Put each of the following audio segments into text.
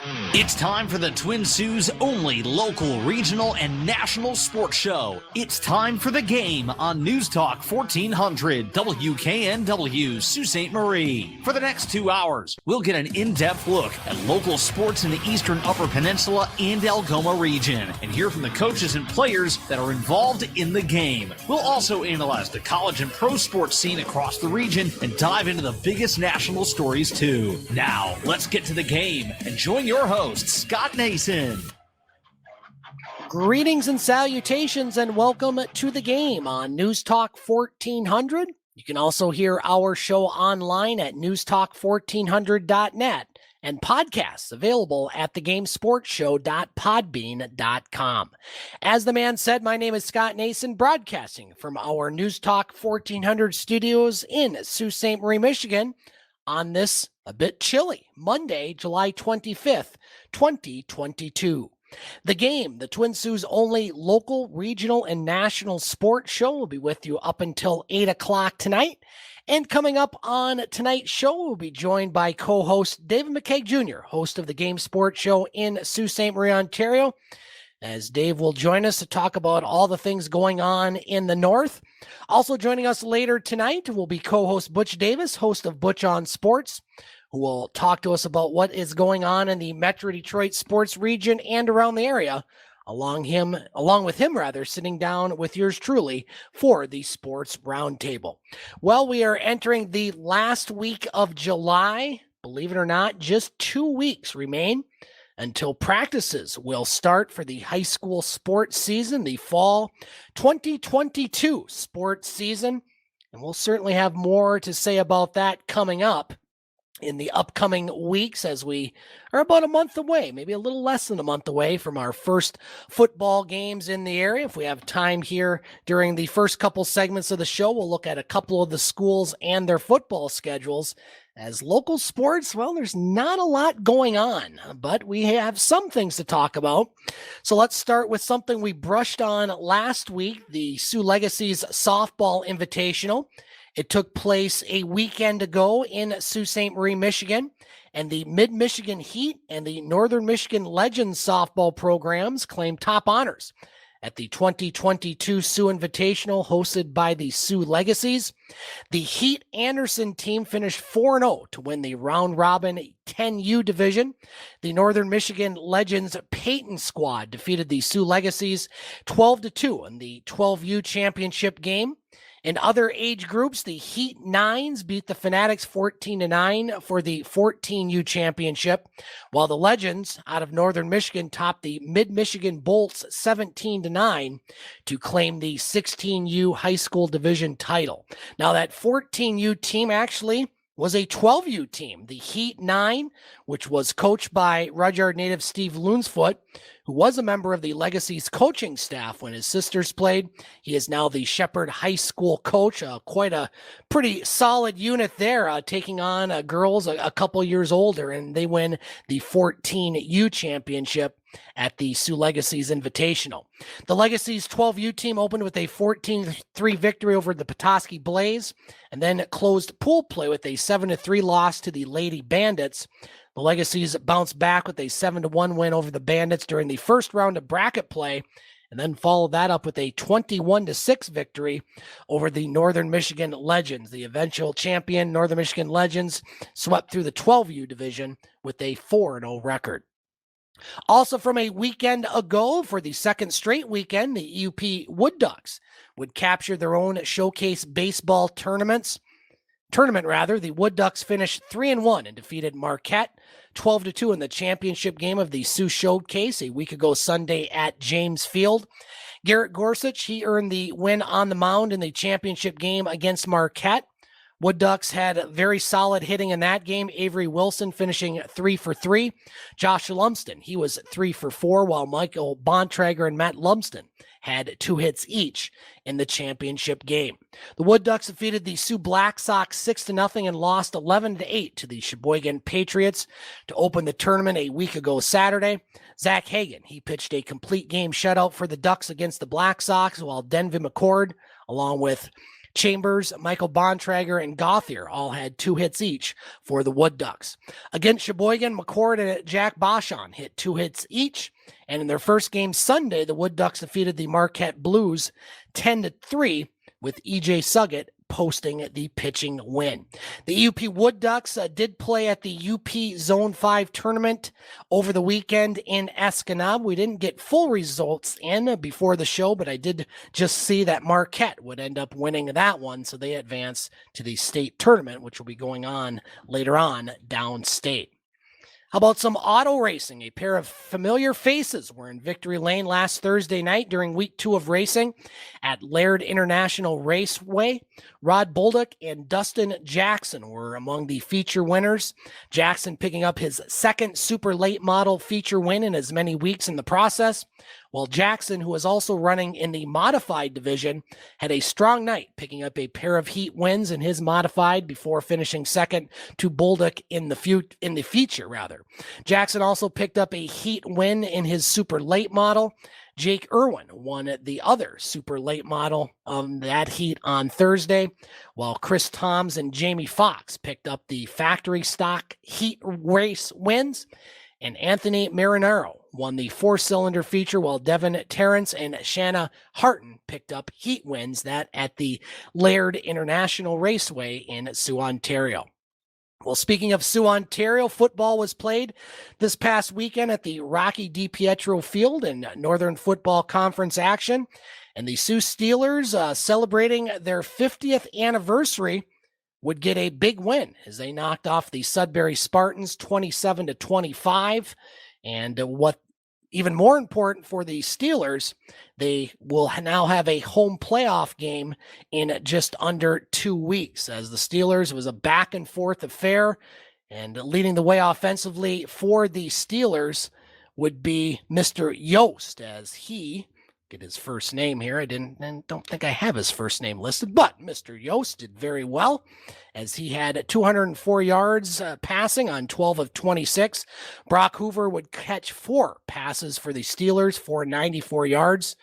It's time for the Twin Sault's only local, regional, and national sports show. It's time for The Game on News Talk 1400 WKNW Sault Ste. Marie. For the next 2 hours, we'll get an in-depth look at local sports in the Eastern Upper Peninsula and Algoma region and hear from the coaches and players that are involved in the game. We'll also analyze the college and pro sports scene across the region and dive into the biggest national stories too. Now, let's get to the game and join your host, Scott Nason. Greetings and salutations and welcome to The Game on News Talk 1400. You can also hear our show online at newstalk1400.net and podcasts available at thegamesportshow.podbean.com. As the man said, my name is Scott Nason, broadcasting from our News Talk 1400 studios in Sault Ste. Marie, Michigan, on this a bit chilly Monday, July 25th, 2022. The Game, the Twin Sault's only local, regional, and national sports show, will be with you up until 8 o'clock tonight. And coming up on tonight's show, we'll be joined by co-host David McCaig Jr., host of the Game Sports Show in Sault Ste. Marie, Ontario, as Dave will join us to talk about all the things going on in the North. Also joining us later tonight will be co-host Butch Davis, host of Butch on Sports, who will talk to us about what is going on in the Metro Detroit sports region and around the area, along with him, sitting down with yours truly for the Sports Roundtable. Well, we are entering the last week of July. Believe it or not, just 2 weeks remain until practices will start for the high school sports season, the fall 2022 sports season. And we'll certainly have more to say about that coming up in the upcoming weeks, as we are about a month away, maybe a little less than a month away from our first football games in the area. If we have time here during the first couple segments of the show, we'll look at a couple of the schools and their football schedules. As local sports, well, there's not a lot going on, but we have some things to talk about. So let's start with something we brushed on last week, the Sioux Legacy's Softball Invitational. It took place a weekend ago in Sault Ste. Marie, Michigan, and the Mid-Michigan Heat and the Northern Michigan Legends softball programs claimed top honors at the 2022 Sioux Invitational hosted by the Sioux Legacies. The Heat Anderson team finished 4-0 to win the round-robin 10U division. The Northern Michigan Legends Peyton squad defeated the Sioux Legacies 12-2 in the 12U championship game. In other age groups, the Heat Nines beat the Fanatics 14-9 for the 14U championship, while the Legends out of Northern Michigan topped the Mid-Michigan Bolts 17-9 to claim the 16U high school division title. Now, that 14U team actually was a 12U team. The Heat 9, which was coached by Rudyard native Steve Lunsfoot, who was a member of the Legacy's coaching staff when his sisters played. He is now the Shepherd High School coach, quite a pretty solid unit there, taking on girls a couple years older, and they win the 14U championship at the Sioux Legacy's Invitational. The Legacy's 12U team opened with a 14-3 victory over the Petoskey Blaze, and then closed pool play with a 7-3 loss to the Lady Bandits. The Legacies bounced back with a 7-1 win over the Bandits during the first round of bracket play, and then followed that up with a 21-6 victory over the Northern Michigan Legends. The eventual champion, Northern Michigan Legends, swept through the 12U division with a 4-0 record. Also from a weekend ago, for the second straight weekend, the UP Wood Ducks would capture their own showcase baseball tournament. The Wood Ducks finished 3-1 and defeated Marquette 12-2 in the championship game of the Sioux Showcase a week ago Sunday at James Field. Garrett Gorsuch, he earned the win on the mound in the championship game against Marquette. Wood Ducks had very solid hitting in that game. Avery Wilson finishing 3 for 3. Josh Lumsden, he was 3 for 4, while Michael Bontrager and Matt Lumsden had 2 hits each in the championship game. The Wood Ducks defeated the Sioux Black Sox 6-0 and lost 11-8 to the Sheboygan Patriots to open the tournament a week ago Saturday. Zach Hagan, he pitched a complete game shutout for the Ducks against the Black Sox, while Denvin McCord, along with Chambers, Michael Bontrager, and Gauthier all had 2 hits each for the Wood Ducks. Against Sheboygan, McCord and Jack Bashon hit 2 hits each. And in their first game Sunday, the Wood Ducks defeated the Marquette Blues 10-3 with E.J. Suggett posting the pitching win. The UP Wood Ducks did play at the UP Zone 5 tournament over the weekend in Escanaba. We didn't get full results in before the show, but I did just see that Marquette would end up winning that one, so they advance to the state tournament, which will be going on later on downstate. How about some auto racing? A pair of familiar faces were in Victory Lane last Thursday night during week 2 of racing at Laird International Raceway. Rod Bolduc and Dustin Jackson were among the feature winners. Jackson picking up his second super late model feature win in as many weeks in the process, while Jackson, who was also running in the modified division, had a strong night, picking up a pair of heat wins in his modified before finishing second to Bolduc in the feature. Jackson also picked up a heat win in his super late model. Jake Irwin won the other super late model of that heat on Thursday, while Chris Toms and Jamie Fox picked up the factory stock heat race wins. And Anthony Marinaro won the 4-cylinder feature, while Devin Terrence and Shanna Harton picked up heat wins that at the Laird International Raceway in Soo, Ontario. Well, speaking of Soo, Ontario, football was played this past weekend at the Rocky DiPietro Field in Northern Football Conference action. And the Sioux Steelers, celebrating their 50th anniversary, would get a big win as they knocked off the Sudbury Spartans 27-25. And what even more important for the Steelers, they will now have a home playoff game in just under 2 weeks. As the Steelers, it was a back and forth affair, and leading the way offensively for the Steelers would be Mr. Yost, as he get his first name here. I don't think I have his first name listed, but Mr. Yost did very well as he had 204 yards passing on 12 of 26. Brock Hoover would catch 4 passes for the Steelers for 94 yards,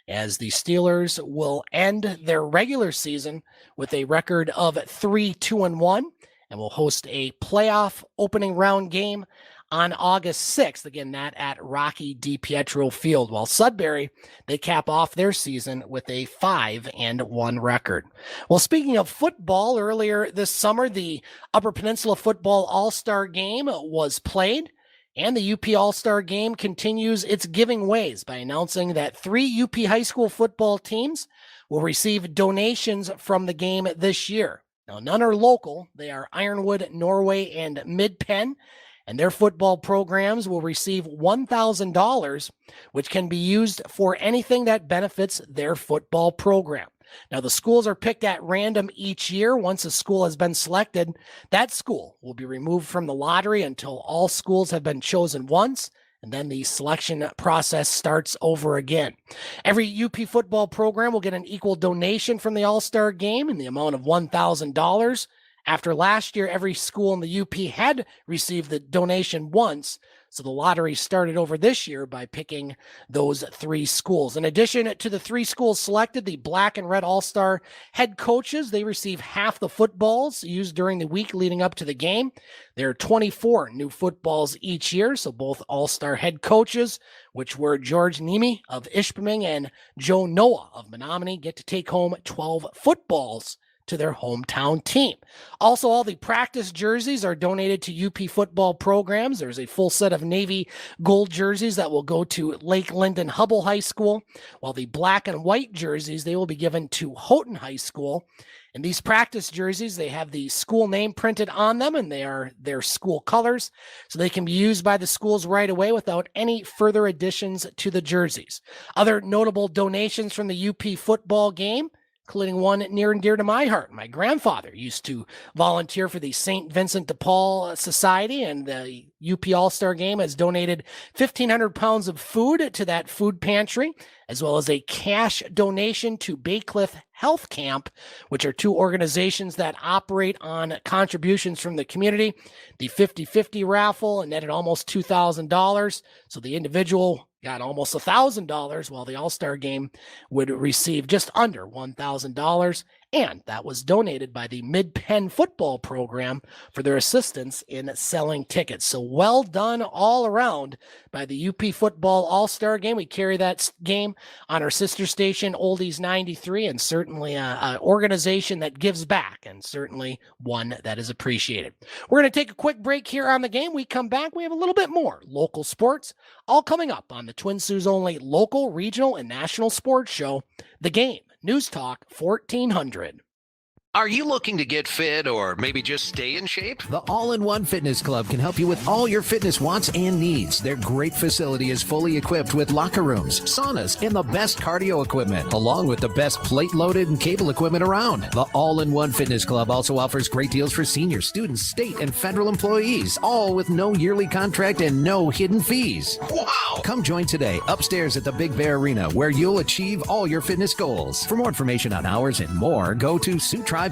as the Steelers will end their regular season with a record of 3-2-1 and will host a playoff opening round game on August 6th, again, that at Rocky DiPietro Field, while Sudbury, they cap off their season with a 5-1 record. Well, speaking of football, earlier this summer, the Upper Peninsula Football All-Star Game was played, and the UP All-Star Game continues its giving ways by announcing that 3 UP high school football teams will receive donations from the game this year. Now, none are local. They are Ironwood, Norway, and Mid-Penn, and their football programs will receive $1,000, which can be used for anything that benefits their football program. Now, the schools are picked at random each year. Once a school has been selected, that school will be removed from the lottery until all schools have been chosen once, and then the selection process starts over again. Every UP football program will get an equal donation from the All-Star Game in the amount of $1,000. After last year, every school in the UP had received the donation once, so the lottery started over this year by picking those 3 schools. In addition to the 3 schools selected, the Black and Red All-Star head coaches, they receive half the footballs used during the week leading up to the game. There are 24 new footballs each year, so both All-Star head coaches, which were George Nemi of Ishpeming and Joe Noah of Menominee, get to take home 12 footballs to their hometown team. Also, all the practice jerseys are donated to UP football programs. There's a full set of navy gold jerseys that will go to Lake Linden Hubble High School, while the black and white jerseys, they will be given to Houghton High School. And these practice jerseys, they have the school name printed on them, and they are their school colors, so they can be used by the schools right away without any further additions to the jerseys. Other notable donations from the UP football game, including one near and dear to my heart. My grandfather used to volunteer for the St. Vincent de Paul Society, and the UP All-Star Game has donated 1,500 pounds of food to that food pantry, as well as a cash donation to Baycliff Health Camp, which are 2 organizations that operate on contributions from the community. The 50-50 raffle netted almost $2,000, so the individual got almost $1,000, while the All-Star Game would receive just under $1,000. And that was donated by the Mid-Penn football program for their assistance in selling tickets. So well done all around by the UP football all-star game. We carry that game on our sister station, Oldies 93, and certainly an organization that gives back, and certainly one that is appreciated. We're going to take a quick break here on the game. We come back, we have a little bit more local sports, all coming up on the Twin Sault's only local, regional, and national sports show, The Game. News Talk 1400. Are you looking to get fit or maybe just stay in shape? The All-in-One Fitness Club can help you with all your fitness wants and needs. Their great facility is fully equipped with locker rooms, saunas, and the best cardio equipment, along with the best plate-loaded and cable equipment around. The All-in-One Fitness Club also offers great deals for seniors, students, state, and federal employees, all with no yearly contract and no hidden fees. Wow! Come join today upstairs at the Big Bear Arena, where you'll achieve all your fitness goals. For more information on hours and more, go to SueTribeHealth.com.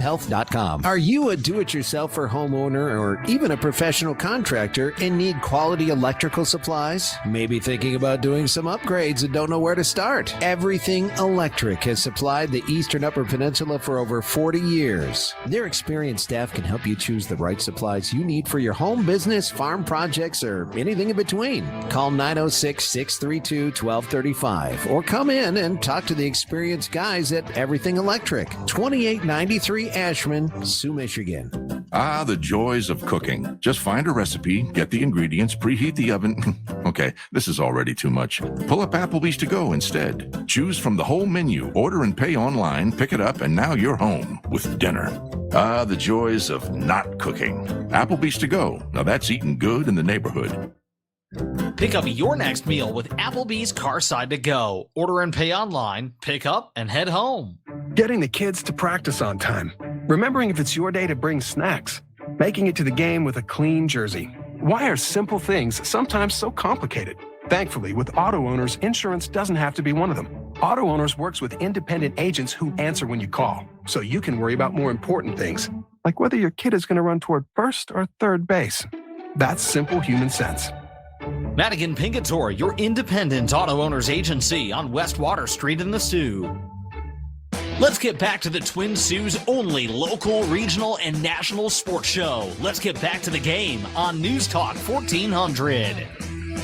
Are you a do-it-yourselfer homeowner or even a professional contractor and need quality electrical supplies? Maybe thinking about doing some upgrades and don't know where to start? Everything Electric has supplied the Eastern Upper Peninsula for over 40 years. Their experienced staff can help you choose the right supplies you need for your home business, farm projects, or anything in between. Call 906-632-1235 or come in and talk to the experienced guys at Everything Electric, 2893 Ashman, Sioux, Michigan. Ah, the joys of cooking. Just find a recipe, get the ingredients, preheat the oven. Okay, this is already too much. Pull up Applebee's to go instead. Choose from the whole menu, order and pay online, pick it up, and now you're home with dinner. Ah, the joys of not cooking. Applebee's to go. Now that's eating good in the neighborhood. Pick up your next meal with Applebee's Carside to Go. Order and pay online, pick up, and head home. Getting the kids to practice on time. Remembering if it's your day to bring snacks. Making it to the game with a clean jersey. Why are simple things sometimes so complicated? Thankfully, with Auto Owners, insurance doesn't have to be one of them. Auto Owners works with independent agents who answer when you call, so you can worry about more important things, like whether your kid is going to run toward first or third base. That's simple human sense. Madigan Pingator, your independent auto owners agency on West Water Street in the Sioux. Let's get back to the Twin Sault's only local, regional, and national sports show. Let's get back to the game on News Talk 1400.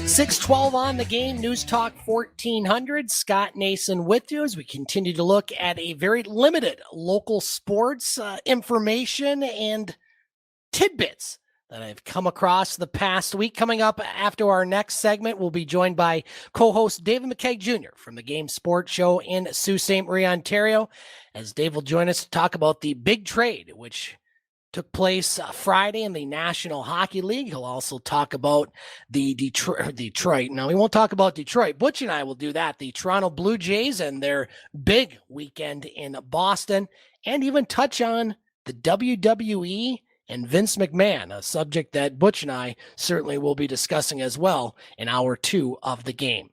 612 on the game, News Talk 1400. Scott Nason with you as we continue to look at a very limited local sports information and tidbits that I've come across the past week. Coming up after our next segment, we'll be joined by co-host David McCaig Jr. from the Game Sports Show in Sault Ste. Marie, Ontario, as Dave will join us to talk about the big trade, which took place Friday in the National Hockey League. He'll also talk about the Detroit. Now, we won't talk about Detroit. Butch and I will do that. The Toronto Blue Jays and their big weekend in Boston, and even touch on the WWE and Vince McMahon, a subject that Butch and I certainly will be discussing as well in hour 2 of the game.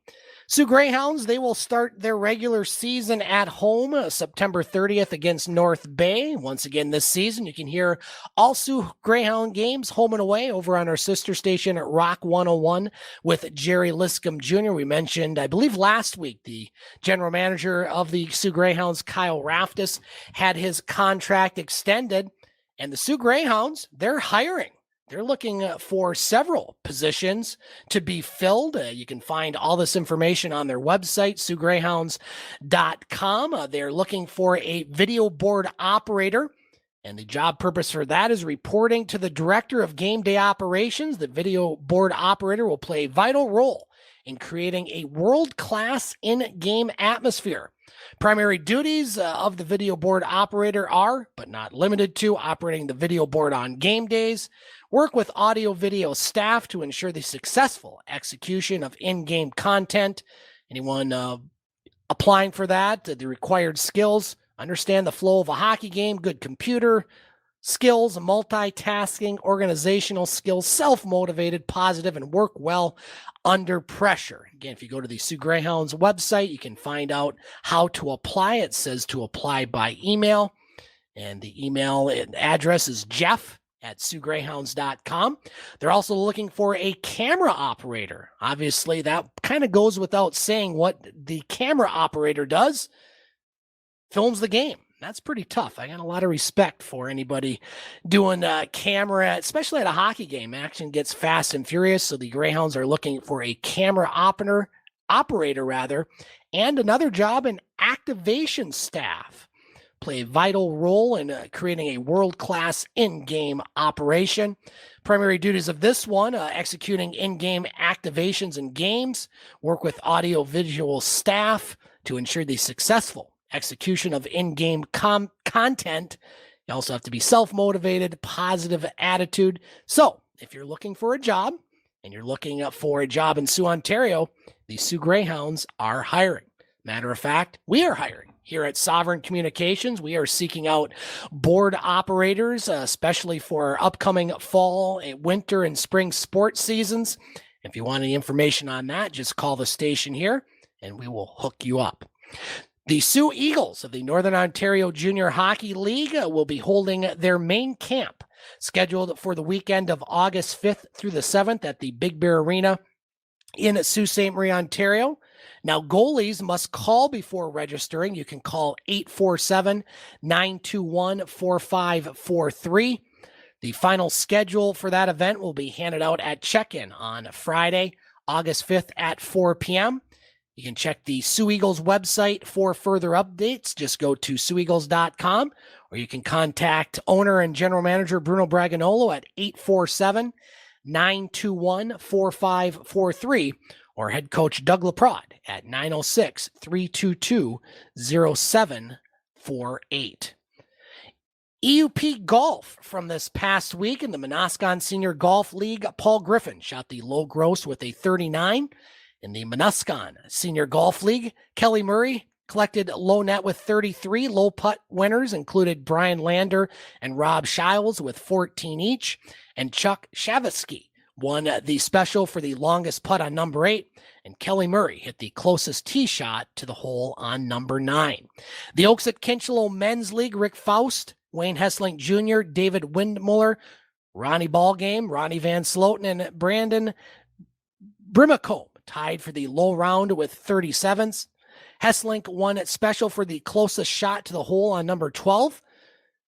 Soo Greyhounds, they will start their regular season at home September 30th against North Bay. Once again this season, you can hear all Soo Greyhound games home and away over on our sister station at Rock 101 with Jerry Liscombe Jr. We mentioned, I believe last week, the general manager of the Soo Greyhounds, Kyle Raftis, had his contract extended. And the Soo Greyhounds, they're hiring. They're looking for several positions to be filled. You can find all this information on their website, SooGreyhounds.com. They're looking for a video board operator, and the job purpose for that is reporting to the director of game day operations. The video board operator will play a vital role in creating a world-class in-game atmosphere. Primary duties of the video board operator are, but not limited to, operating the video board on game days, work with audio-video staff to ensure the successful execution of in-game content. Anyone applying for that, the required skills, understand the flow of a hockey game, good computer skills, multitasking, organizational skills, self-motivated, positive, and work well under pressure. Again, if you go to the Soo Greyhounds website, you can find out how to apply. It says to apply by email, and the email address is jeff@SooGreyhounds.com. They're also looking for a camera operator. Obviously, that kind of goes without saying what the camera operator does. Films the game. That's pretty tough. I got a lot of respect for anybody doing camera, especially at a hockey game. Action gets fast and furious, so the Greyhounds are looking for a camera operator, and another job in activation staff. Play a vital role in creating a world-class in-game operation. Primary duties of this one, executing in-game activations and games, work with audio-visual staff to ensure the successful execution of in-game content. You also have to be self-motivated, positive attitude. So if you're looking for a job and you're looking for a job in Soo, Ontario, the Soo Greyhounds are hiring. Matter of fact, we are hiring. Here at Sovereign Communications, we are seeking out board operators, especially for our upcoming fall, winter, and spring sports seasons. If you want any information on that, just call the station here and we will hook you up. The Soo Eagles of the Northern Ontario Junior Hockey League will be holding their main camp scheduled for the weekend of August 5th through the 7th at the Big Bear Arena in Sault Ste. Marie, Ontario. Now, goalies must call before registering. You can call 847-921-4543. The final schedule for that event will be handed out at check-in on Friday, August 5th at 4 p.m. You can check the Soo Eagles website for further updates. Just go to SooEagles.com, or you can contact owner and general manager Bruno Braganolo at 847-921-4543, or head coach Doug Laprade at 906-322-0748. EUP Golf from this past week in the Minascon Senior Golf League. Paul Griffin shot the low gross with a 39. In the Minascon Senior Golf League, Kelly Murray collected low net with 33. Low putt winners included Brian Lander and Rob Shiles with 14 each, and Chuck Shavisky won the special for the longest putt on number 8, and Kelly Murray hit the closest tee shot to the hole on number 9. The Oaks at Kincheloe Men's League, Rick Faust, Wayne Hesslink Jr., David Windmuller, Ronnie Ballgame, Ronnie Van Sloten, and Brandon Brimacombe tied for the low round with 37s. Hesslink won it special for the closest shot to the hole on number 12,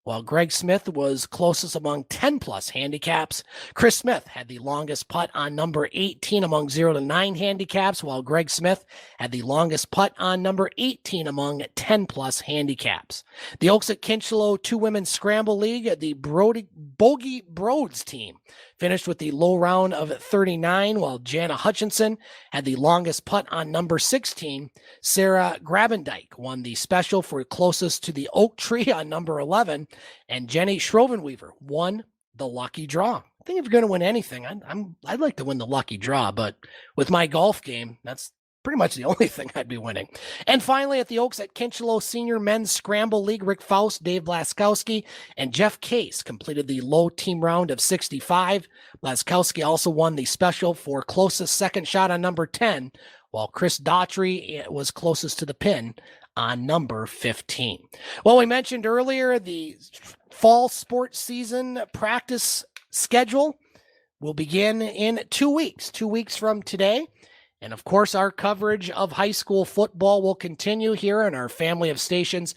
while Greg Smith was closest among 10-plus handicaps. Chris Smith had the longest putt on number 18 among 0 to 9 handicaps, while Greg Smith had the longest putt on number 18 among 10-plus handicaps. The Oaks at Kincheloe 2 Women's Scramble League, the Bogey Broads team finished with the low round of 39, while Jana Hutchinson had the longest putt on number 16. Sarah Grabendike won the special for closest to the oak tree on number 11, and Jenny Schrovenweaver won the lucky draw. I think if you're going to win anything, I'd like to win the lucky draw, but with my golf game, that's pretty much the only thing I'd be winning. And finally, at the Oaks at Kincheloe Senior Men's Scramble League, Rick Faust, Dave Blaskowski, and Jeff Case completed the low team round of 65. Blaskowski also won the special for closest second shot on number 10, while Chris Daughtry was closest to the pin on number 15. Well, we mentioned earlier the fall sports season practice schedule will begin in 2 weeks, 2 weeks from today. And of course, our coverage of high school football will continue here in our family of stations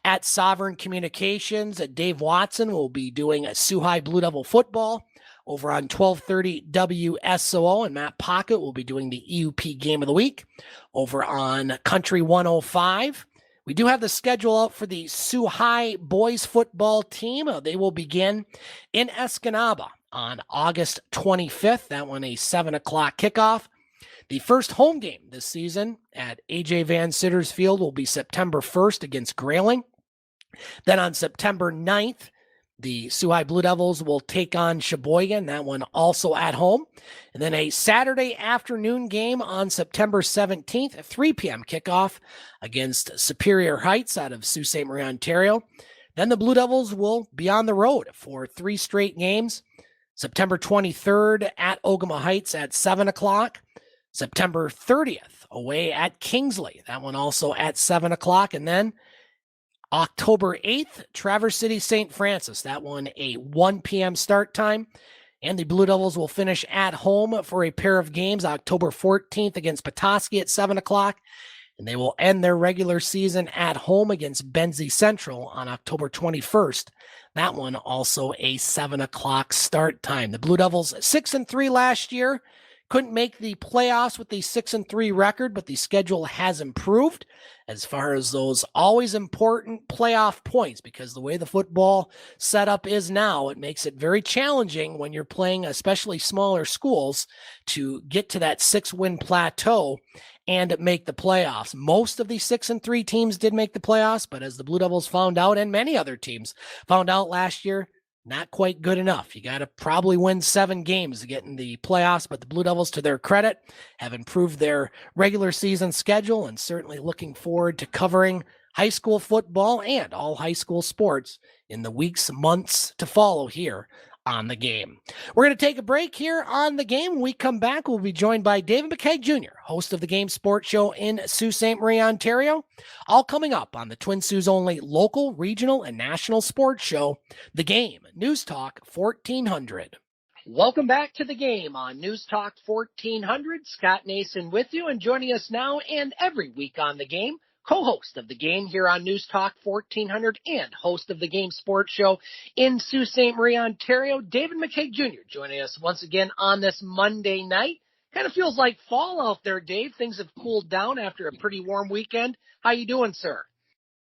at Sovereign Communications. Dave Watson will be doing Soo High Blue Devil football over on 1230 WSOO, and Matt Pocket will be doing the EUP Game of the Week over on Country 105. We do have the schedule out for the Soo High boys football team. They will begin in Escanaba on August 25th. That one a 7 o'clock kickoff. The first home game this season at A.J. Van Sitter's Field will be September 1st against Grayling. Then on September 9th, the Soo High Blue Devils will take on Sheboygan, that one also at home. And then a Saturday afternoon game on September 17th, at 3 p.m. kickoff against Superior Heights out of Sault Ste. Marie, Ontario. Then the Blue Devils will be on the road for 3 straight games. September 23rd at Ogama Heights at 7 o'clock. September 30th away at Kingsley, that one also at 7 o'clock. And then October 8th, Traverse City St. Francis, that one a 1 p.m. start time. And the Blue Devils will finish at home for a pair of games, October 14th against Petoskey at 7 o'clock. and they will end their regular season at home against Benzie Central on October 21st. That one also a 7 o'clock start time. The Blue Devils 6-3 last year. Couldn't make the playoffs with the 6-3 record, but the schedule has improved as far as those always important playoff points, because the way the football setup is now, it makes it very challenging when you're playing especially smaller schools to get to that 6-win plateau and make the playoffs. Most of the 6-3 teams did make the playoffs, but as the Blue Devils found out, and many other teams found out last year, not quite good enough. You got to probably win 7 games to get in the playoffs, but the Blue Devils, to their credit, have improved their regular season schedule and certainly looking forward to covering high school football and all high school sports in the weeks, months to follow here on The Game. We're going to take a break here on The Game. When we come back, we'll be joined by David McCaig Jr., host of The Game Sports Show in Sault Ste. Marie, Ontario. All coming up on the Twin Sault's only local, regional, and national sports show, The Game, News Talk 1400. Welcome back to The Game on News Talk 1400. Scott Nason with you, and joining us now and every week on The Game, co-host of The Game here on News Talk 1400 and host of The Game Sports Show in Sault Ste. Marie, Ontario, David McCaig Jr. joining us once again on this Monday night. Kind of feels like fall out there, Dave. Things have cooled down after a pretty warm weekend. How you doing, sir?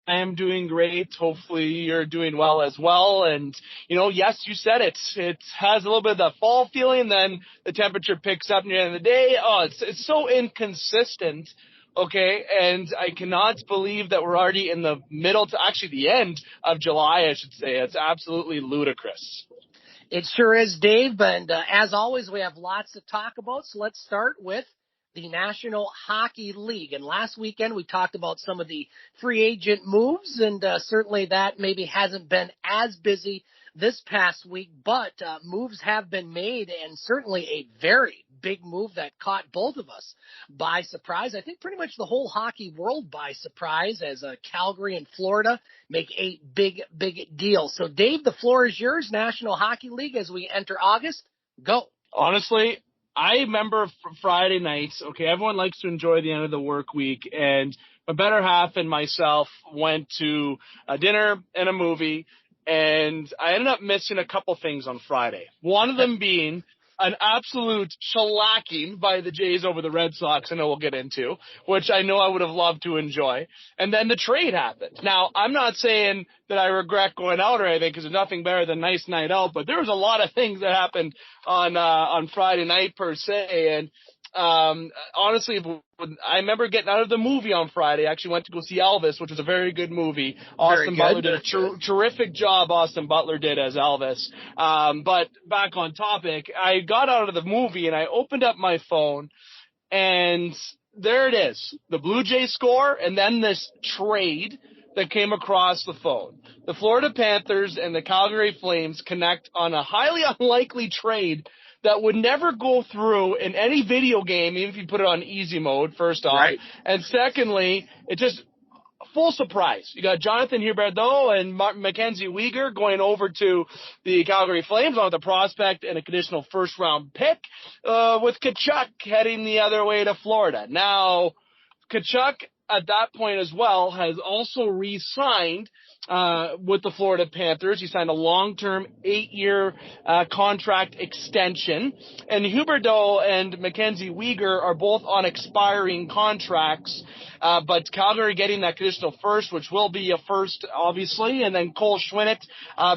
I am doing great. Hopefully you're doing well as well. And, yes, you said it. It has a little bit of the fall feeling, then the temperature picks up near the end of the day. Oh, it's so inconsistent. Okay, and I cannot believe that we're already in the middle to actually the end of July, I should say. It's absolutely ludicrous. It sure is, Dave. And as always, we have lots to talk about. So let's start with the National Hockey League. And last weekend, we talked about some of the free agent moves, and certainly that maybe hasn't been as busy this past week, but moves have been made, and certainly a very big move that caught both of us by surprise. I think pretty much the whole hockey world by surprise, as Calgary and Florida make a big, big deal. So, Dave, the floor is yours. National Hockey League as we enter August. Go. Honestly, I remember Friday nights. Okay, everyone likes to enjoy the end of the work week, and my better half and myself went to a dinner and a movie, and I ended up missing a couple things on Friday. One of them being an absolute shellacking by the Jays over the Red Sox, I know we'll get into, which I know I would have loved to enjoy. And then the trade happened. Now, I'm not saying that I regret going out or anything, because there's nothing better than a nice night out, but there was a lot of things that happened on Friday night per se. And honestly, I remember getting out of the movie on Friday. I actually went to go see Elvis, which was a very good movie. Austin Butler did a terrific job. Austin Butler did as Elvis. But back on topic, I got out of the movie and I opened up my phone, and there it is, the Blue Jays score, and then this trade that came across the phone. The Florida Panthers and the Calgary Flames connect on a highly unlikely trade that would never go through in any video game, even if you put it on easy mode, first off. Right. And secondly, it just full surprise. You got Jonathan Huberdeau and Mackenzie Weegar going over to the Calgary Flames on the prospect and a conditional first-round pick, with Tkachuk heading the other way to Florida. Now, Tkachuk at that point as well has also re-signed with the Florida Panthers. He signed a long-term 8-year contract extension. And Huberdeau and Mackenzie Weegar are both on expiring contracts, but Calgary getting that conditional first, which will be a first, obviously, and then Cole Schwindt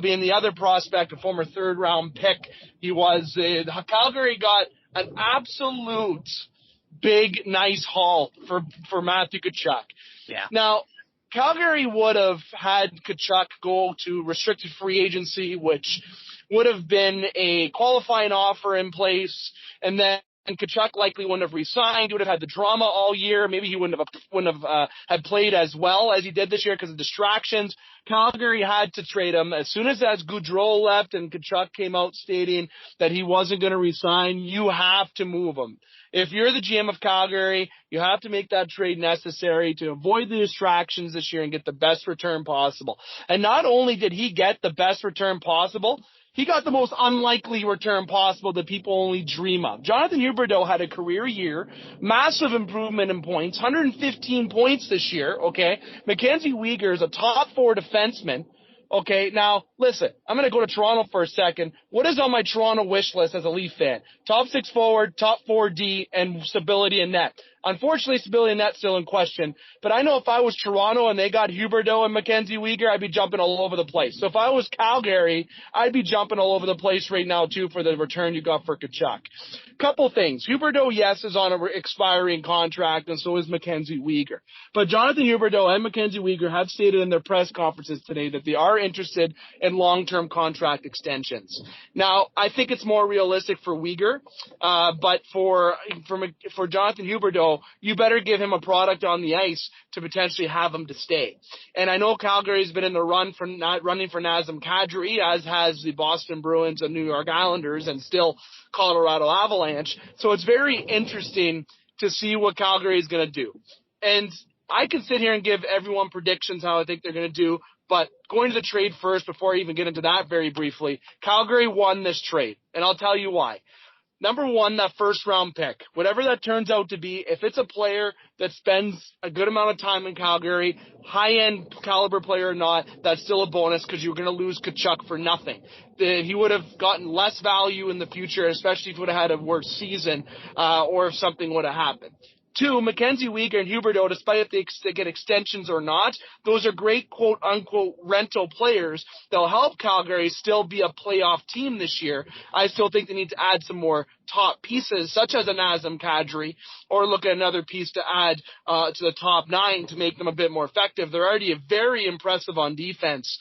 being the other prospect, a former third-round pick. Calgary got an absolute big, nice haul for Matthew Tkachuk. Yeah. Now, Calgary would have had Tkachuk go to restricted free agency, which would have been a qualifying offer in place, and then Tkachuk likely wouldn't have re-signed. He would have had the drama all year. Maybe he wouldn't have had played as well as he did this year because of distractions. Calgary had to trade him. As soon as Gaudreau left and Tkachuk came out stating that he wasn't going to re-sign, you have to move him. If you're the GM of Calgary, you have to make that trade necessary to avoid the distractions this year and get the best return possible. And not only did he get the best return possible, he got the most unlikely return possible that people only dream of. Jonathan Huberdeau had a career year, massive improvement in points, 115 points this year, okay? Mackenzie Weegar is a top 4 defenseman. Okay, now, listen, I'm going to go to Toronto for a second. What is on my Toronto wish list as a Leaf fan? Top 6 forward, top 4 D, and stability in net. Unfortunately, stability in net still in question. But I know if I was Toronto and they got Huberdeau and Mackenzie Weegar, I'd be jumping all over the place. So if I was Calgary, I'd be jumping all over the place right now, too, for the return you got for Tkachuk. Couple things. Huberdeau, yes, is on an expiring contract, and so is Mackenzie Weegar. But Jonathan Huberdeau and Mackenzie Weegar have stated in their press conferences today that they are interested in long-term contract extensions. Now, I think it's more realistic for Weegar, but for Jonathan Huberdeau, you better give him a product on the ice to potentially have him to stay. And I know Calgary's been in the running for Nazem Kadri, as has the Boston Bruins and New York Islanders and still Colorado Avalanche. So it's very interesting to see what Calgary is going to do. And I can sit here and give everyone predictions how I think they're going to do, but going to the trade first before I even get into that very briefly, Calgary won this trade, and I'll tell you why. Number one, that first-round pick, whatever that turns out to be, if it's a player that spends a good amount of time in Calgary, high-end caliber player or not, that's still a bonus because you're going to lose Tkachuk for nothing. He would have gotten less value in the future, especially if he would have had a worse season or if something would have happened. Two, Mackenzie Weegar and Huberdeau, despite if they get extensions or not, those are great quote-unquote rental players that will help Calgary still be a playoff team this year. I still think they need to add some more top pieces, such as a Nazem Kadri, or look at another piece to add to the top 9 to make them a bit more effective. They're already very impressive on defense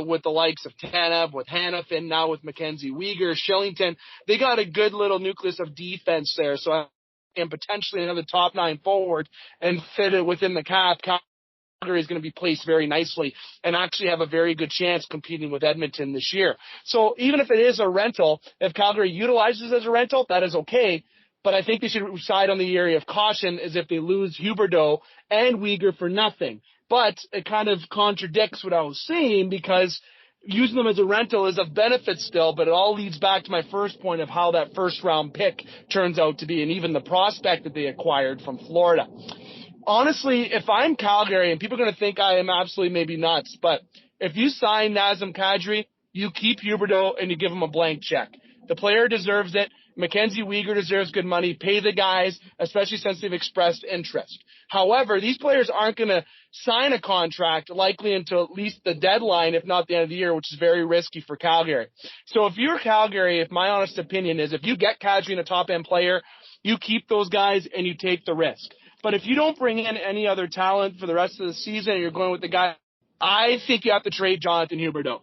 with the likes of Tanev, with Hanifin, now with Mackenzie Weegar, Shillington. They got a good little nucleus of defense there, so and potentially another top 9 forward and fit it within the cap. Calgary is going to be placed very nicely and actually have a very good chance competing with Edmonton this year. So even if it is a rental, if Calgary utilizes it as a rental, that is okay. But I think they should side on the area of caution as if they lose Huberdeau and Weegar for nothing. But it kind of contradicts what I was saying because using them as a rental is of benefit still, but it all leads back to my first point of how that first-round pick turns out to be and even the prospect that they acquired from Florida. Honestly, if I'm Calgary, and people are going to think I am absolutely maybe nuts, but if you sign Nazem Kadri, you keep Huberdeau and you give him a blank check. The player deserves it. Mackenzie Weegar deserves good money. Pay the guys, especially since they've expressed interest. However, these players aren't going to sign a contract likely until at least the deadline, if not the end of the year, which is very risky for Calgary. So if you're Calgary, if my honest opinion is if you get Kadri and a top-end player, you keep those guys and you take the risk. But if you don't bring in any other talent for the rest of the season and you're going with the guy, I think you have to trade Jonathan Huberdeau.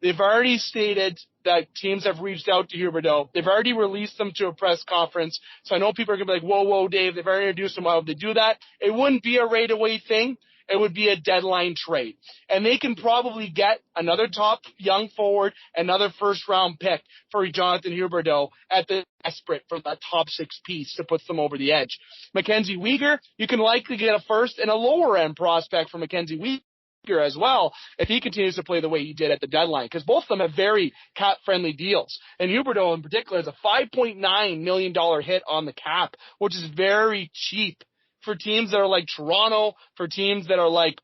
They've already stated that teams have reached out to Huberdeau. They've already released them to a press conference. So I know people are going to be like, whoa, Dave, they've already introduced them. Why would they do that? It wouldn't be a right-away thing. It would be a deadline trade. And they can probably get another top young forward, another first-round pick for Jonathan Huberdeau at the desperate for that top 6 piece to put them over the edge. Mackenzie Weegar, you can likely get a first and a lower-end prospect for Mackenzie Weegar as well if he continues to play the way he did at the deadline, because both of them have very cap-friendly deals. And Huberdeau in particular is a $5.9 million hit on the cap, which is very cheap for teams that are like Toronto, for teams that are like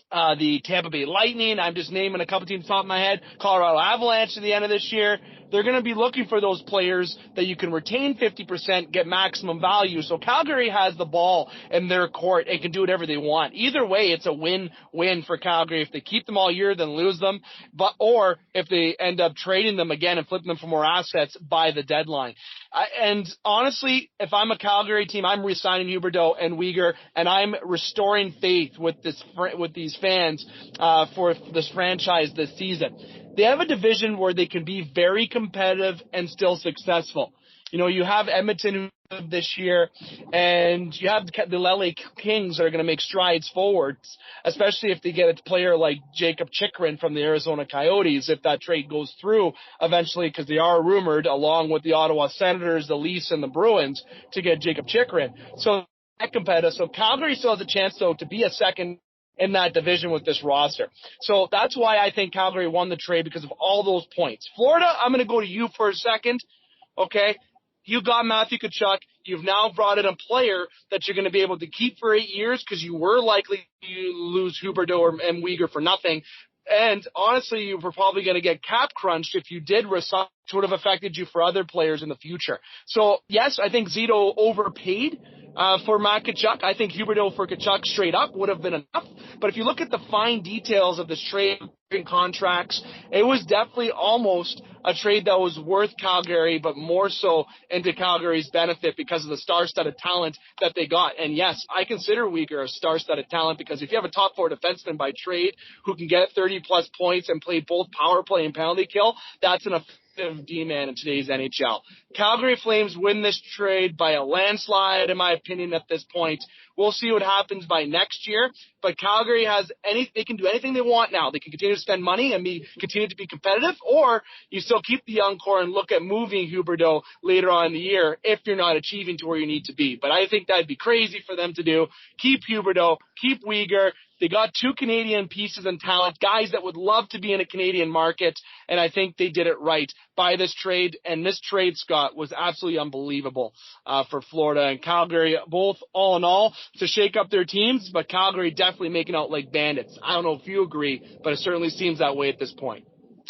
the Tampa Bay Lightning. I'm just naming a couple teams off the top of my head. Colorado Avalanche at the end of this year. They're going to be looking for those players that you can retain 50%, get maximum value. So Calgary has the ball in their court and can do whatever they want. Either way, it's a win-win for Calgary. If they keep them all year, then lose them. Or if they end up trading them again and flipping them for more assets by the deadline. And honestly, if I'm a Calgary team, I'm re-signing Huberdeau and Weegar, and I'm restoring faith with these fans for this franchise this season. They have a division where they can be very competitive and still successful. You know, you have Edmonton this year, and you have the LA Kings that are going to make strides forwards, especially if they get a player like Jacob Chychrun from the Arizona Coyotes, if that trade goes through eventually, because they are rumored, along with the Ottawa Senators, the Leafs, and the Bruins, to get Jacob Chychrun. So that competitive. So Calgary still has a chance, though, to be a second in that division with this roster. So that's why I think Calgary won the trade, because of all those points. Florida, I'm going to go to you for a second. Okay. You got Matthew Tkachuk. You've now brought in a player that you're going to be able to keep for 8 years, because you were likely to lose Huberdeau and Weegar for nothing. And honestly, you were probably going to get cap crunched if you did resign, which would have affected you for other players in the future. So, yes, I think Zito overpaid for Matt Tkachuk. I think Huberdeau for Tkachuk straight up would have been enough. But if you look at the fine details of this trade and contracts, it was definitely almost a trade that was worth Calgary, but more so into Calgary's benefit because of the star-studded talent that they got. And yes, I consider Weegar a star-studded talent, because if you have a top four defenseman by trade who can get 30-plus points and play both power play and penalty kill, that's an effective D-man in today's NHL. Calgary Flames win this trade by a landslide, in my opinion, at this point. We'll see what happens by next year. But Calgary they can do anything they want now. They can continue to spend money and continue to be competitive, or you still keep the young core and look at moving Huberdeau later on in the year if you're not achieving to where you need to be. But I think that'd be crazy for them to do. Keep Huberdeau, keep Weegar. They got two Canadian pieces and talent, guys that would love to be in a Canadian market, and I think they did it right by this trade. And this trade, Scott, was absolutely unbelievable for Florida and Calgary, both all in all, to shake up their teams, but Calgary definitely making out like bandits. I don't know if you agree, but it certainly seems that way at this point.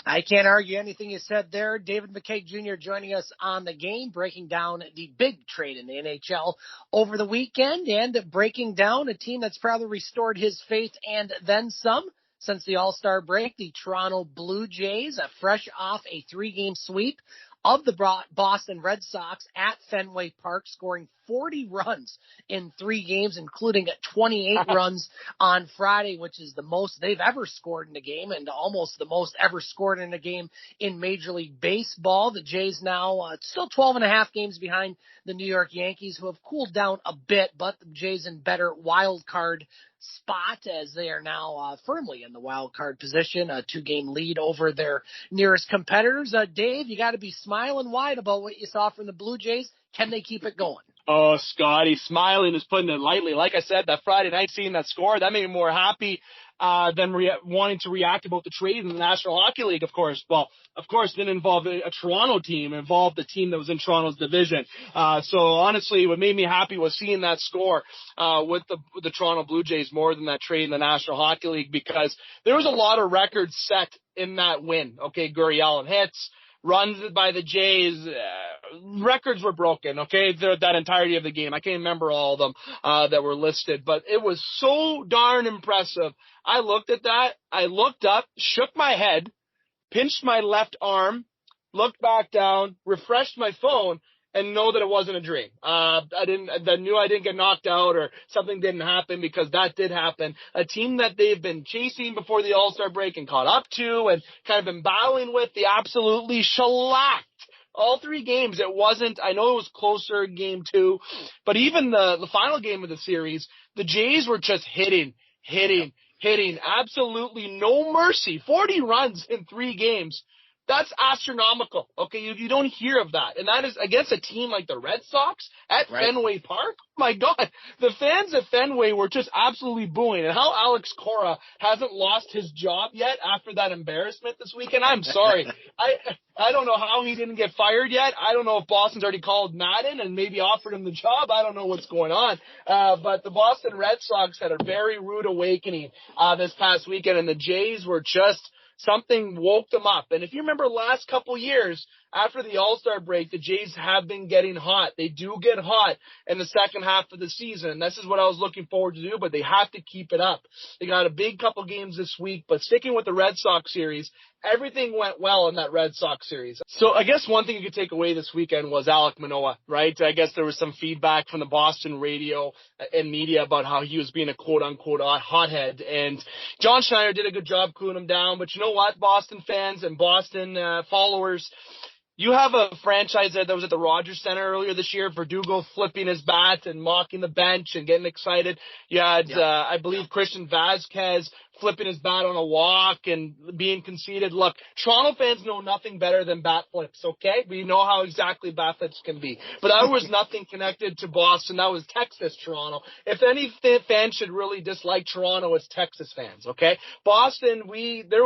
I can't argue anything you said there. David McCaig Jr. joining us on the game, breaking down the big trade in the NHL over the weekend and breaking down a team that's probably restored his faith and then some since the All-Star break. The Toronto Blue Jays, fresh off a 3-game sweep of the Boston Red Sox at Fenway Park, scoring 40 runs in 3 games, including 28 runs on Friday, which is the most they've ever scored in a game and almost the most ever scored in a game in Major League Baseball. The Jays now still 12.5 games behind the New York Yankees, who have cooled down a bit, but the Jays in better wild card spot as they are now firmly in the wild card position, a 2-game lead over their nearest competitors. Dave, you got to be smiling wide about what you saw from the Blue Jays. Can they keep it going? Oh, Scotty, smiling is putting it lightly. Like I said, that Friday night seeing that score, that made me more happy than wanting to react about the trade in the National Hockey League, of course. Well, of course, it didn't involve a Toronto team. It involved the team that was in Toronto's division. So honestly, what made me happy was seeing that score with the Toronto Blue Jays more than that trade in the National Hockey League, because there was a lot of records set in that win. Okay, Gurriel and hits, runs by the Jays, records were broken, okay, that entirety of the game. I can't remember all of them that were listed, but it was so darn impressive. I looked at that, I looked up, shook my head, pinched my left arm, looked back down, refreshed my phone, and know that it wasn't a dream. I knew I didn't get knocked out or something didn't happen, because that did happen. A team that they've been chasing before the All-Star break and caught up to and kind of been battling with, they absolutely shellacked all 3 games. It wasn't, I know it was closer in game 2, but even the final game of the series, the Jays were just hitting, absolutely no mercy. 40 runs in 3 games. That's astronomical. Okay, you don't hear of that. And that is against a team like the Red Sox at Fenway Park. Oh my God, the fans at Fenway were just absolutely booing. And how Alex Cora hasn't lost his job yet after that embarrassment this weekend, I'm sorry. I don't know how he didn't get fired yet. I don't know if Boston's already called Madden and maybe offered him the job. I don't know what's going on. But the Boston Red Sox had a very rude awakening this past weekend, and the Jays were just something woke them up. And if you remember last couple years, after the All-Star break, the Jays have been getting hot. They do get hot in the second half of the season. And this is what I was looking forward to do, but they have to keep it up. They got a big couple games this week, but sticking with the Red Sox series, everything went well in that Red Sox series. So I guess one thing you could take away this weekend was Alek Manoah, right? I guess there was some feedback from the Boston radio and media about how he was being a quote-unquote hothead. And John Schneider did a good job cooling him down. But you know what, Boston fans and Boston followers, You have a franchise that was at the Rogers Center earlier this year, Verdugo flipping his bat and mocking the bench and getting excited. You had, I believe, Christian Vazquez flipping his bat on a walk and being conceited. Look, Toronto fans know nothing better than bat flips, okay? We know how exactly bat flips can be. But there was nothing connected to Boston. That was Texas, Toronto. If any fan should really dislike Toronto, it's Texas fans, okay? Boston, there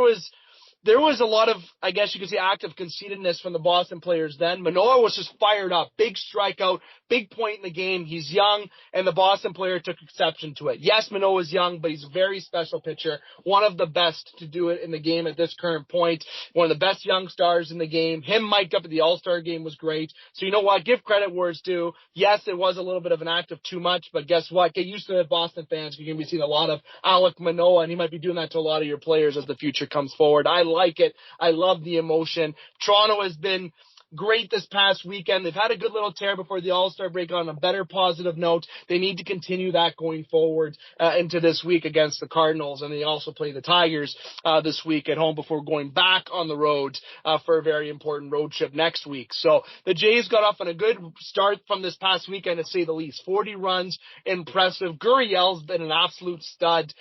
was a lot of, I guess you could say, active conceitedness from the Boston players then. Manoah was just fired up. Big strikeout, big point in the game. He's young, and the Boston player took exception to it. Yes, Manoah is young, but he's a very special pitcher. One of the best to do it in the game at this current point. One of the best young stars in the game. Him mic'd up at the All-Star game was great. So you know what? Give credit where it's due. Yes, it was a little bit of an act of too much, but guess what? Get used to it, Boston fans. You're going to be seeing a lot of Alek Manoah, and he might be doing that to a lot of your players as the future comes forward. I like it. I love the emotion. Toronto has been great this past weekend. They've had a good little tear before the All-Star break on a better positive note. They need to continue that going forward into this week against the Cardinals, and they also play the Tigers this week at home before going back on the road for a very important road trip next week. So the Jays got off on a good start from this past weekend, to say the least. 40 runs, impressive. Gurriel's been an absolute stud.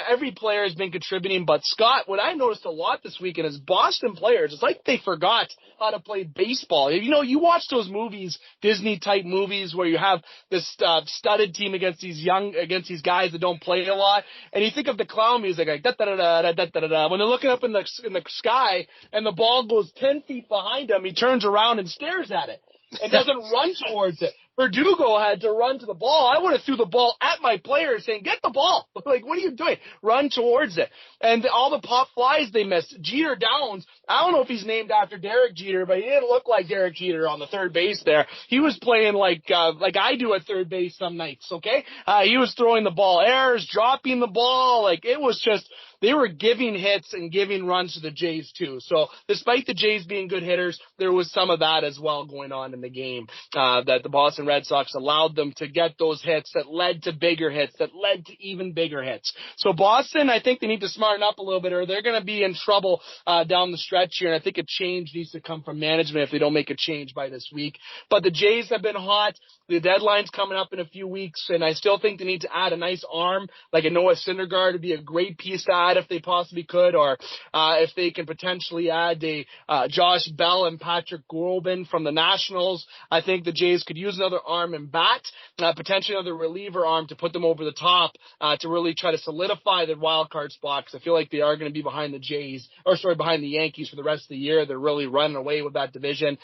Every player has been contributing, but Scott, what I noticed a lot this weekend is Boston players, it's like they forgot how to play baseball. You know, you watch those movies, Disney-type movies, where you have this studded team against these guys that don't play a lot, and you think of the clown music, like da-da-da-da-da-da-da-da. When they're looking up in the sky and the ball goes 10 feet behind him, he turns around and stares at it and doesn't run towards it. Verdugo had to run to the ball. I would have threw the ball at my player saying, get the ball. Like, what are you doing? Run towards it. And all the pop flies they missed. Jeter Downs, I don't know if he's named after Derek Jeter, but he didn't look like Derek Jeter on the third base there. He was playing like I do at third base some nights, okay? He was throwing the ball errors, dropping the ball. Like, it was just, they were giving hits and giving runs to the Jays too. So despite the Jays being good hitters, there was some of that as well going on in the game, that the Boston Red Sox allowed them to get those hits that led to bigger hits, that led to even bigger hits. So Boston, I think they need to smarten up a little bit, or they're going to be in trouble down the stretch here. And I think a change needs to come from management if they don't make a change by this week. But the Jays have been hot. The deadline's coming up in a few weeks, and I still think they need to add a nice arm, like a Noah Syndergaard would be a great piece to add if they possibly could, or if they can potentially add a Josh Bell and Patrick Grobin from the Nationals. I think the Jays could use another arm and bat, potentially another reliever arm to put them over the top to really try to solidify their wild card spot, because I feel like they are going to be behind the Yankees for the rest of the year. They're really running away with that division.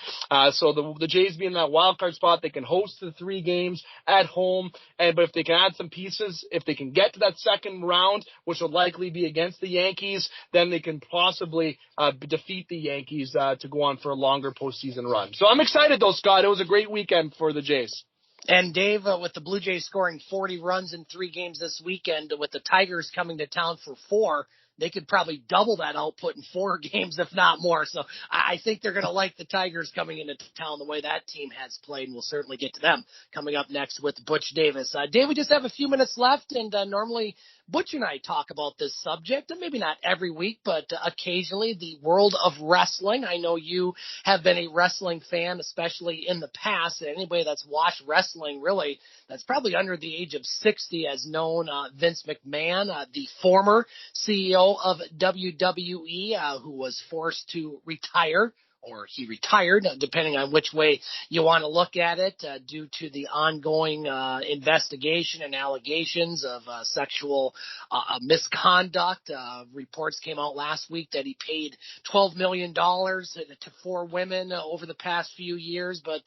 So the Jays being in that wild card spot, they can host the 3 games at home, but if they can add some pieces, if they can get to that second round, which will likely be against the Yankees, then they can possibly defeat the Yankees to go on for a longer postseason run. So I'm excited though, Scott. It was a great weekend for the Jays. And Dave, with the Blue Jays scoring 40 runs in 3 games this weekend, with the Tigers coming to town for 4, they could probably double that output in 4 games, if not more. So I think they're going to like the Tigers coming into town the way that team has played, and we'll certainly get to them coming up next with Butch Davis. Dave, we just have a few minutes left, and normally Butch and I talk about this subject, and maybe not every week, but occasionally, the world of wrestling. I know you have been a wrestling fan, especially in the past. And anybody that's watched wrestling, really, that's probably under the age of 60 has known Vince McMahon, the former CEO of WWE, who was forced to retire, or he retired, depending on which way you want to look at it, due to the ongoing investigation and allegations of sexual misconduct. Reports came out last week that he paid $12 million to 4 women over the past few years. But,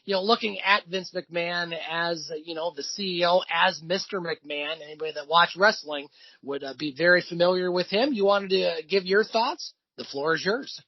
looking at Vince McMahon as, the CEO, as Mr. McMahon, anybody that watched wrestling would be very familiar with him. You wanted to give your thoughts? The floor is yours.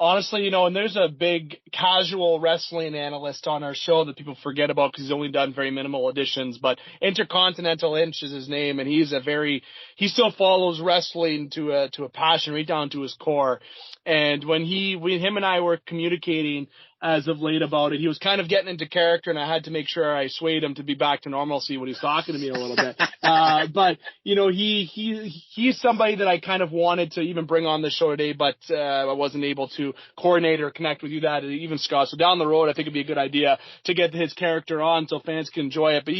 Honestly, and there's a big casual wrestling analyst on our show that people forget about because he's only done very minimal editions, but Intercontinental Inch is his name, and he still follows wrestling to a passion right down to his core. And when him and I were communicating as of late about it. He was kind of getting into character, and I had to make sure I swayed him to be back to normalcy when he's talking to me a little bit. But he's somebody that I kind of wanted to even bring on the show today, but I wasn't able to coordinate or connect with you that, even Scott. So down the road, I think it'd be a good idea to get his character on so fans can enjoy it. But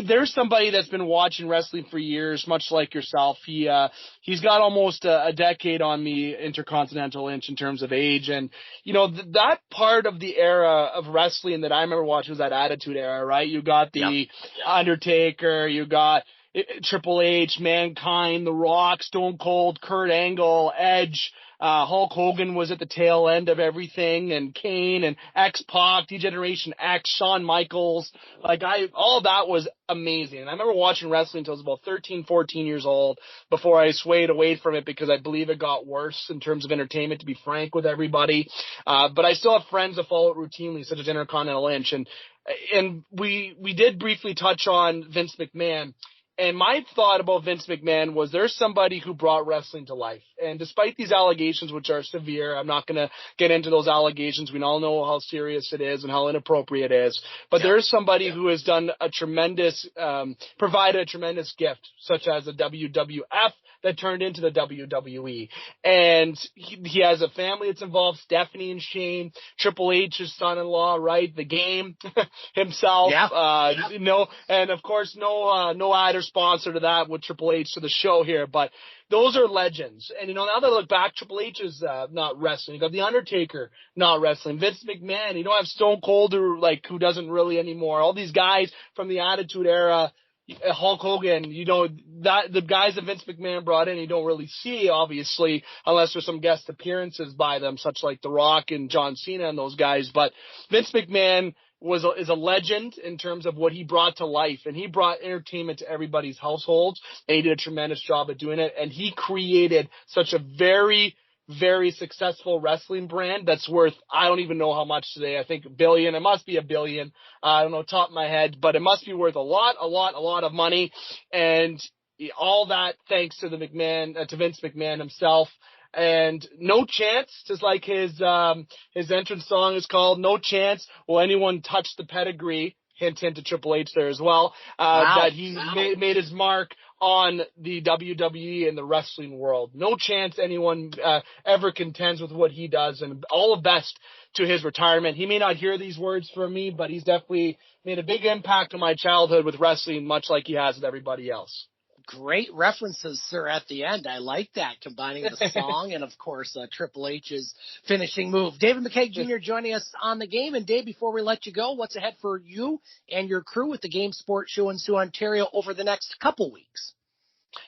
there's somebody that's been watching wrestling for years, much like yourself. He's got almost a decade on the Intercontinental Inch in terms of age. And, that part of the era of wrestling that I remember watching was that Attitude Era, right? You got the Undertaker, you got Triple H, Mankind, The Rock, Stone Cold, Kurt Angle, Edge. Hulk Hogan was at the tail end of everything, and Kane and X-Pac, D-Generation X, Shawn Michaels. All that was amazing. And I remember watching wrestling until I was about 13, 14 years old before I swayed away from it because I believe it got worse in terms of entertainment, to be frank with everybody. But I still have friends that follow it routinely, such as Intercontinental Inch. And we did briefly touch on Vince McMahon. And my thought about Vince McMahon was there's somebody who brought wrestling to life. And despite these allegations, which are severe, I'm not going to get into those allegations. We all know how serious it is and how inappropriate it is. But there's somebody who has done provided a tremendous gift, such as the WWF that turned into the WWE. And he has a family that's involved, Stephanie and Shane, Triple H's son-in-law, right? The Game himself, and of course, no ad or sponsor to that with Triple H to the show here, but those are legends. And, now that I look back, Triple H is not wrestling. You got The Undertaker not wrestling. Vince McMahon, you don't have Stone Cold who doesn't really anymore. All these guys from the Attitude Era, Hulk Hogan, that the guys that Vince McMahon brought in, you don't really see, obviously, unless there's some guest appearances by them, such like The Rock and John Cena and those guys. But Vince McMahon is a legend in terms of what he brought to life, and he brought entertainment to everybody's households, and he did a tremendous job at doing it. And he created such a very, very successful wrestling brand that's worth, I don't even know how much today. I think $1 billion. It must be $1 billion. I don't know top of my head, but it must be worth a lot of money. And all that thanks to to Vince McMahon himself. And no chance, just like his entrance song is called, no chance will anyone touch the pedigree, hint to Triple H there as well, that he made his mark on the WWE and the wrestling world. No chance anyone ever contends with what he does, and all the best to his retirement. He may not hear these words from me, but he's definitely made a big impact on my childhood with wrestling, much like he has with everybody else. Great references, sir, at the end. I like that, combining the song and, of course, Triple H's finishing move. David McCaig Jr. joining us on the game. And, Dave, before we let you go, what's ahead for you and your crew with the Game Sports Show in Soo, Ontario over the next couple weeks?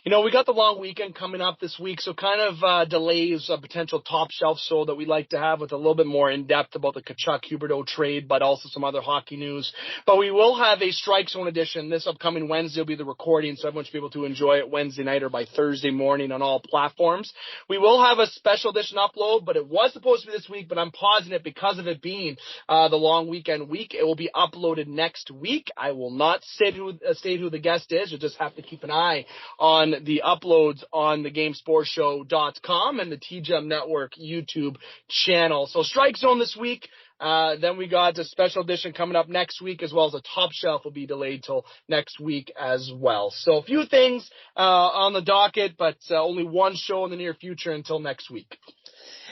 We got the long weekend coming up this week, so kind of delays a potential top shelf show that we'd like to have with a little bit more in-depth about the Tkachuk-Huberdeau trade, but also some other hockey news. But we will have a Strike Zone edition. This upcoming Wednesday will be the recording, so everyone should be able to enjoy it Wednesday night or by Thursday morning on all platforms. We will have a special edition upload, but it was supposed to be this week, but I'm pausing it because of it being the long weekend week. It will be uploaded next week. I will not state who the guest is. You'll just have to keep an eye on the uploads on the GameSportsShow.com and the TGM Network YouTube channel. So Strike Zone this week. Then we got a special edition coming up next week, as well as a Top Shelf will be delayed till next week as well. So a few things on the docket, but only one show in the near future until next week.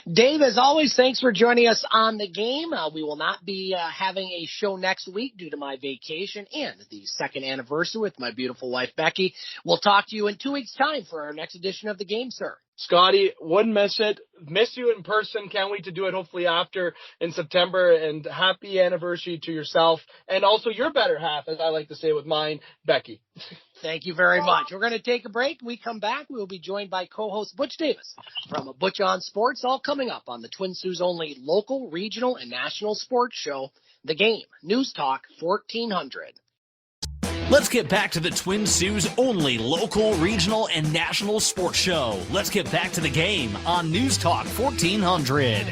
Dave, as always, thanks for joining us on the game. We will not be having a show next week due to my vacation and the second anniversary with my beautiful wife, Becky. We'll talk to you in 2 weeks' time for our next edition of the game, sir. Scotty, wouldn't miss it. Miss you in person. Can't wait to do it hopefully after in September. And happy anniversary to yourself and also your better half, as I like to say with mine, Becky. Thank you very much. We're going to take a break. When we come back, we will be joined by co-host Butch Davis from Butch on Sports, all coming up on the Twin Sault's only local, regional, and national sports show, The Game, News Talk 1400. Let's get back to the Twin Sault's only local, regional, and national sports show. Let's get back to the game on News Talk 1400.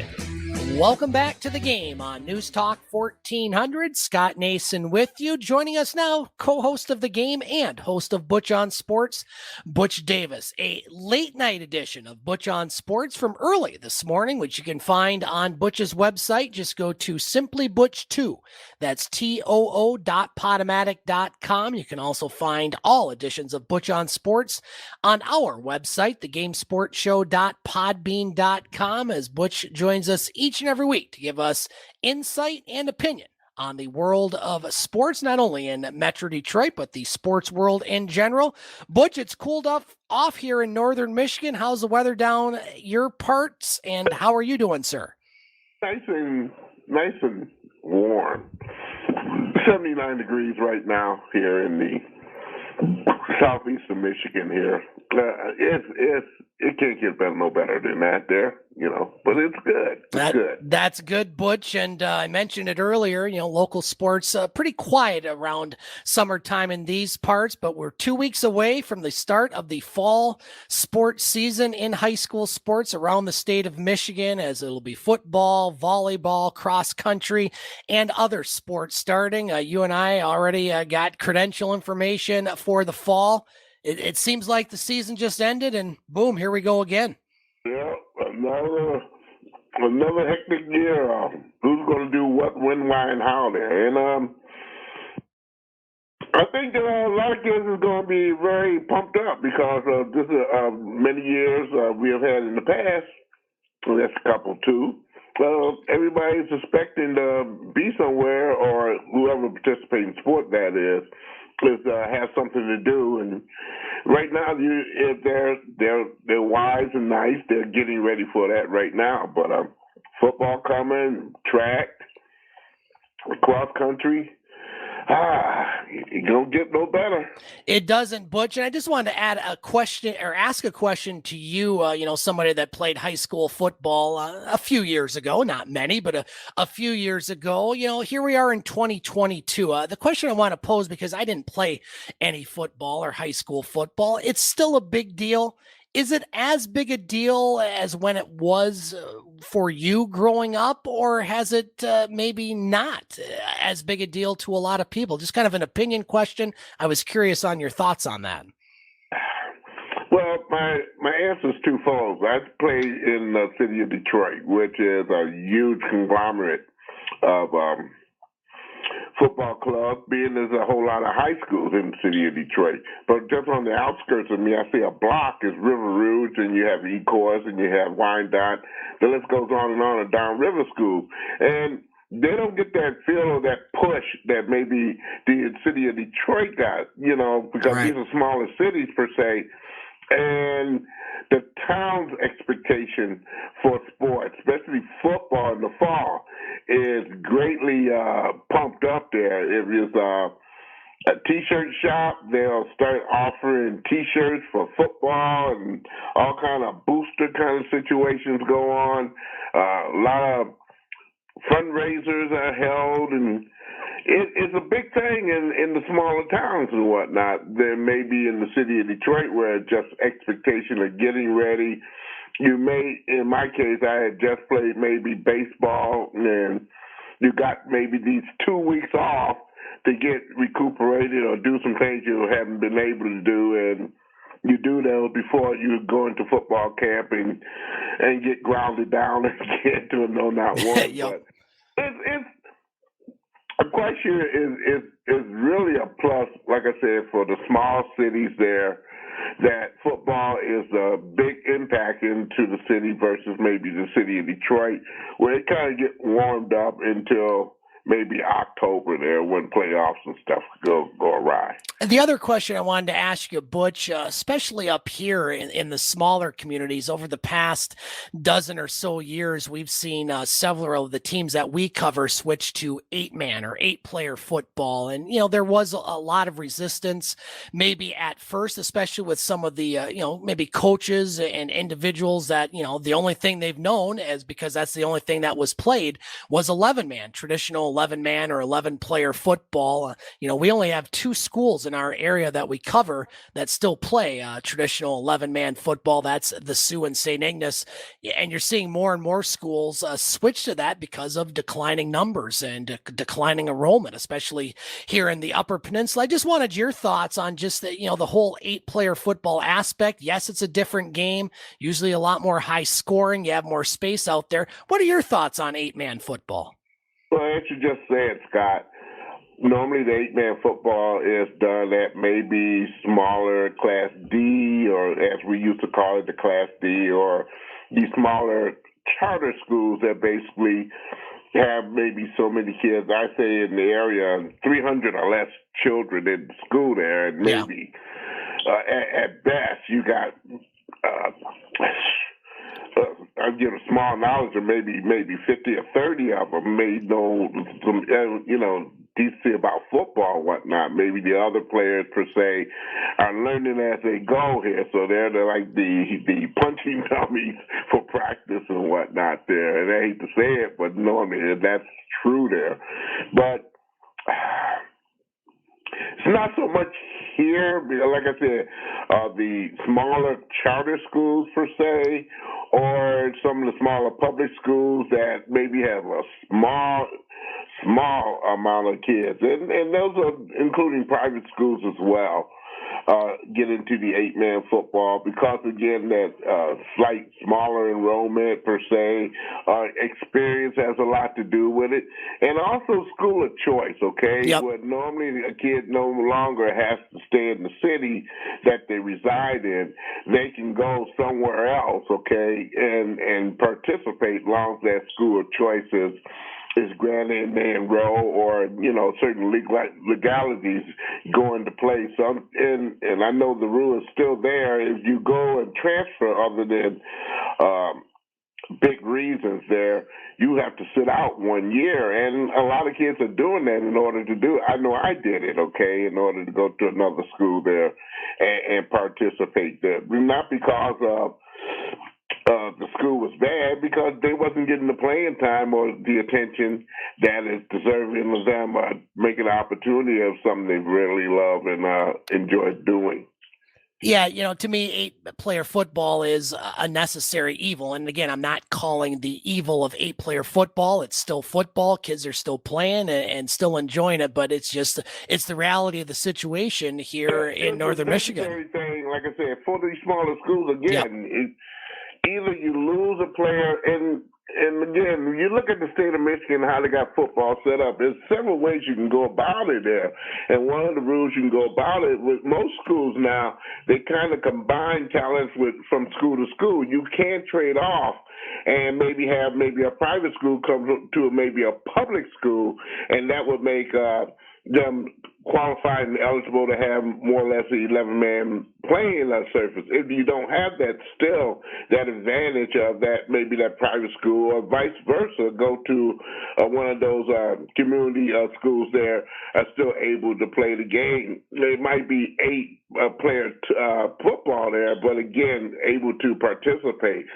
Welcome back to the game on News Talk 1400. Scott Nason with you. Joining us now, co-host of the game and host of Butch on Sports, Butch Davis. A late night edition of Butch on Sports from early this morning, which you can find on Butch's website. Just go to Simply Butch 2. That's TOO.podomatic.com. You can also find all editions of Butch on Sports on our website, thegamesportshow.podbean.com, as Butch joins us each and every week to give us insight and opinion on the world of sports, not only in Metro Detroit, but the sports world in general. Butch, it's cooled off here in northern Michigan. How's the weather down your parts, and how are you doing, sir? Nice and warm. 79 degrees right now here in the southeast of Michigan here. It can't get no better than that there, but it's good. Good. That's good, Butch. And I mentioned it earlier, local sports pretty quiet around summertime in these parts, but we're 2 weeks away from the start of the fall sports season in high school sports around the state of Michigan, as it'll be football, volleyball, cross country, and other sports starting. You and I already got credential information for the fall. It seems like the season just ended, and boom, here we go again. Yeah, another hectic year. Who's going to do what, when, why, and how there? And I think a lot of kids is going to be very pumped up because this is many years we have had in the past. Well, that's a couple too. Everybody's expecting to be somewhere, or whoever participates in sport that is have something to do. And right now, if they're wise and nice, they're getting ready for that right now. But football coming, track, cross country. It don't get no better. It doesn't, Butch. And I just wanted to add a question, or ask a question to you, somebody that played high school football a few years ago, not many, but a few years ago. Here we are in 2022. The question I want to pose, because I didn't play any football or high school football, it's still a big deal. Is it as big a deal as when it was for you growing up, or has it maybe not as big a deal to a lot of people? Just kind of an opinion question. I was curious on your thoughts on that. Well, my answer is twofold. I played in the city of Detroit, which is a huge conglomerate of football clubs, being there's a whole lot of high schools in the city of Detroit. But just on the outskirts of me, I see a block is River Rouge, and you have Ecorse, and you have Wyandotte. The list goes on and down River School. And they don't get that feel or that push that maybe the city of Detroit got, because these are smaller cities per se. And the town's expectation for sports, especially football in the fall, is greatly pumped up there. If it's a T-shirt shop, they'll start offering T-shirts for football, and all kind of booster kind of situations go on. A lot of fundraisers are held, and it's a big thing in the smaller towns and whatnot. There may be in the city of Detroit where just expectation of getting ready. You may, in my case, I had just played maybe baseball, and you got maybe these 2 weeks off to get recuperated or do some things you haven't been able to do, and you do those before you go into football camp and get grounded down and get to a no-not one. Yep. But it's a question is really a plus, like I said, for the small cities there, that football is a big impact into the city versus maybe the city of Detroit, where it kind of get warmed up until maybe October there when playoffs and stuff go awry. And the other question I wanted to ask you, Butch, especially up here in the smaller communities, over the past dozen or so years, we've seen several of the teams that we cover switch to 8-man or 8-player football. And, there was a lot of resistance maybe at first, especially with some of the, maybe coaches and individuals that, the only thing they've known, as because that's the only thing that was played, was 11-man, traditional 11-man or 11-player football. We only have 2 schools in our area that we cover that still play traditional 11-man football. That's the Soo and St. Ignace. And you're seeing more and more schools switch to that because of declining numbers and declining enrollment, especially here in the Upper Peninsula. I just wanted your thoughts on just the whole 8-player football aspect. Yes, it's a different game, usually a lot more high scoring. You have more space out there. What are your thoughts on 8-man football? Well, as you just said, Scott, normally the 8-man football is done at maybe smaller Class D, or as we used to call it, the Class D, or these smaller charter schools that basically have maybe so many kids. I say in the area, 300 or less children in school there, and maybe at best you got I get a small knowledge of maybe 50 or 30 of them may know some, decently about football and whatnot. Maybe the other players per se are learning as they go here, so they're like the punching dummies for practice and whatnot there. And I hate to say it, but normally that's true there. But it's not so much here, like I said, the smaller charter schools per se, or some of the smaller public schools that maybe have a small amount of kids, and those are including private schools as well, get into the 8-man football because, again, that slight smaller enrollment per se, experience has a lot to do with it, and also school of choice, okay? Yep. Where normally a kid no longer has to stay in the city that they reside in. They can go somewhere else, okay, and participate as long as that school of choice is granted and they enroll, or certain legalities go into place. So, and I know the rule is still there. If you go and transfer, other than big reasons, there you have to sit out 1 year, and a lot of kids are doing that in order to do it. I know I did it, okay, in order to go to another school there and participate there, not because of the school was bad, because they wasn't getting the playing time or the attention that is deserving of them, making an opportunity of something they really love and enjoy doing. Yeah, to me, 8-player football is a necessary evil. And again, I'm not calling the evil of 8-player football. It's still football. Kids are still playing and still enjoying it, but it's the reality of the situation here in Northern Michigan. Thing, like I said, for these smaller schools, again, either you lose a player, and again, you look at the state of Michigan, how they got football set up. There's several ways you can go about it there. And one of the rules you can go about it with most schools now, they kind of combine talents from school to school. You can trade off and maybe have a private school come to maybe a public school, and that would make them qualified and eligible to have more or less an 11-man playing surface. If you don't have that, still that advantage of that, maybe that private school, or vice versa, go to one of those community schools there, are still able to play the game. There might be 8-player football there, but again, able to participate.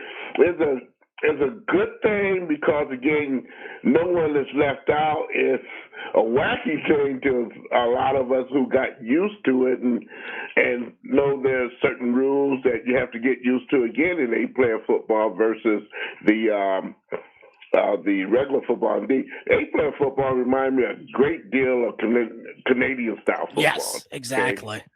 It's a good thing because, again, no one is left out. It's a wacky thing to a lot of us who got used to it and know there's certain rules that you have to get used to, again, in 8-player football versus the regular football. The 8-player football reminds me a great deal of Canadian-style football. Yes, exactly. Okay?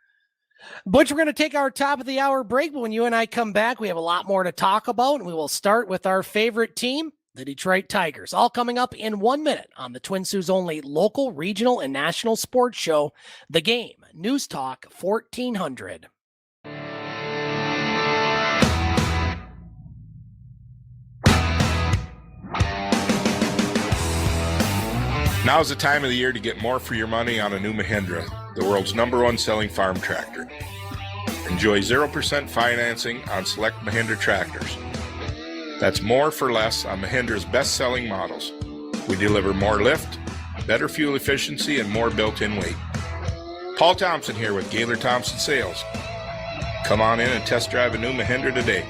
Butch, we're going to take our top of the hour break, but when you and I come back, we have a lot more to talk about, and we will start with our favorite team, the Detroit Tigers, all coming up in 1 minute on the Twin Sault's only local, regional, and national sports show, The Game, News Talk 1400. Now's the time of the year to get more for your money on a new Mahindra, the world's #1 selling farm tractor. Enjoy 0% financing on select Mahindra tractors. That's more for less on Mahindra's best-selling models. We deliver more lift, better fuel efficiency, and more built-in weight. Paul Thompson here with Gaylor Thompson Sales. Come on in and test drive a new Mahindra today.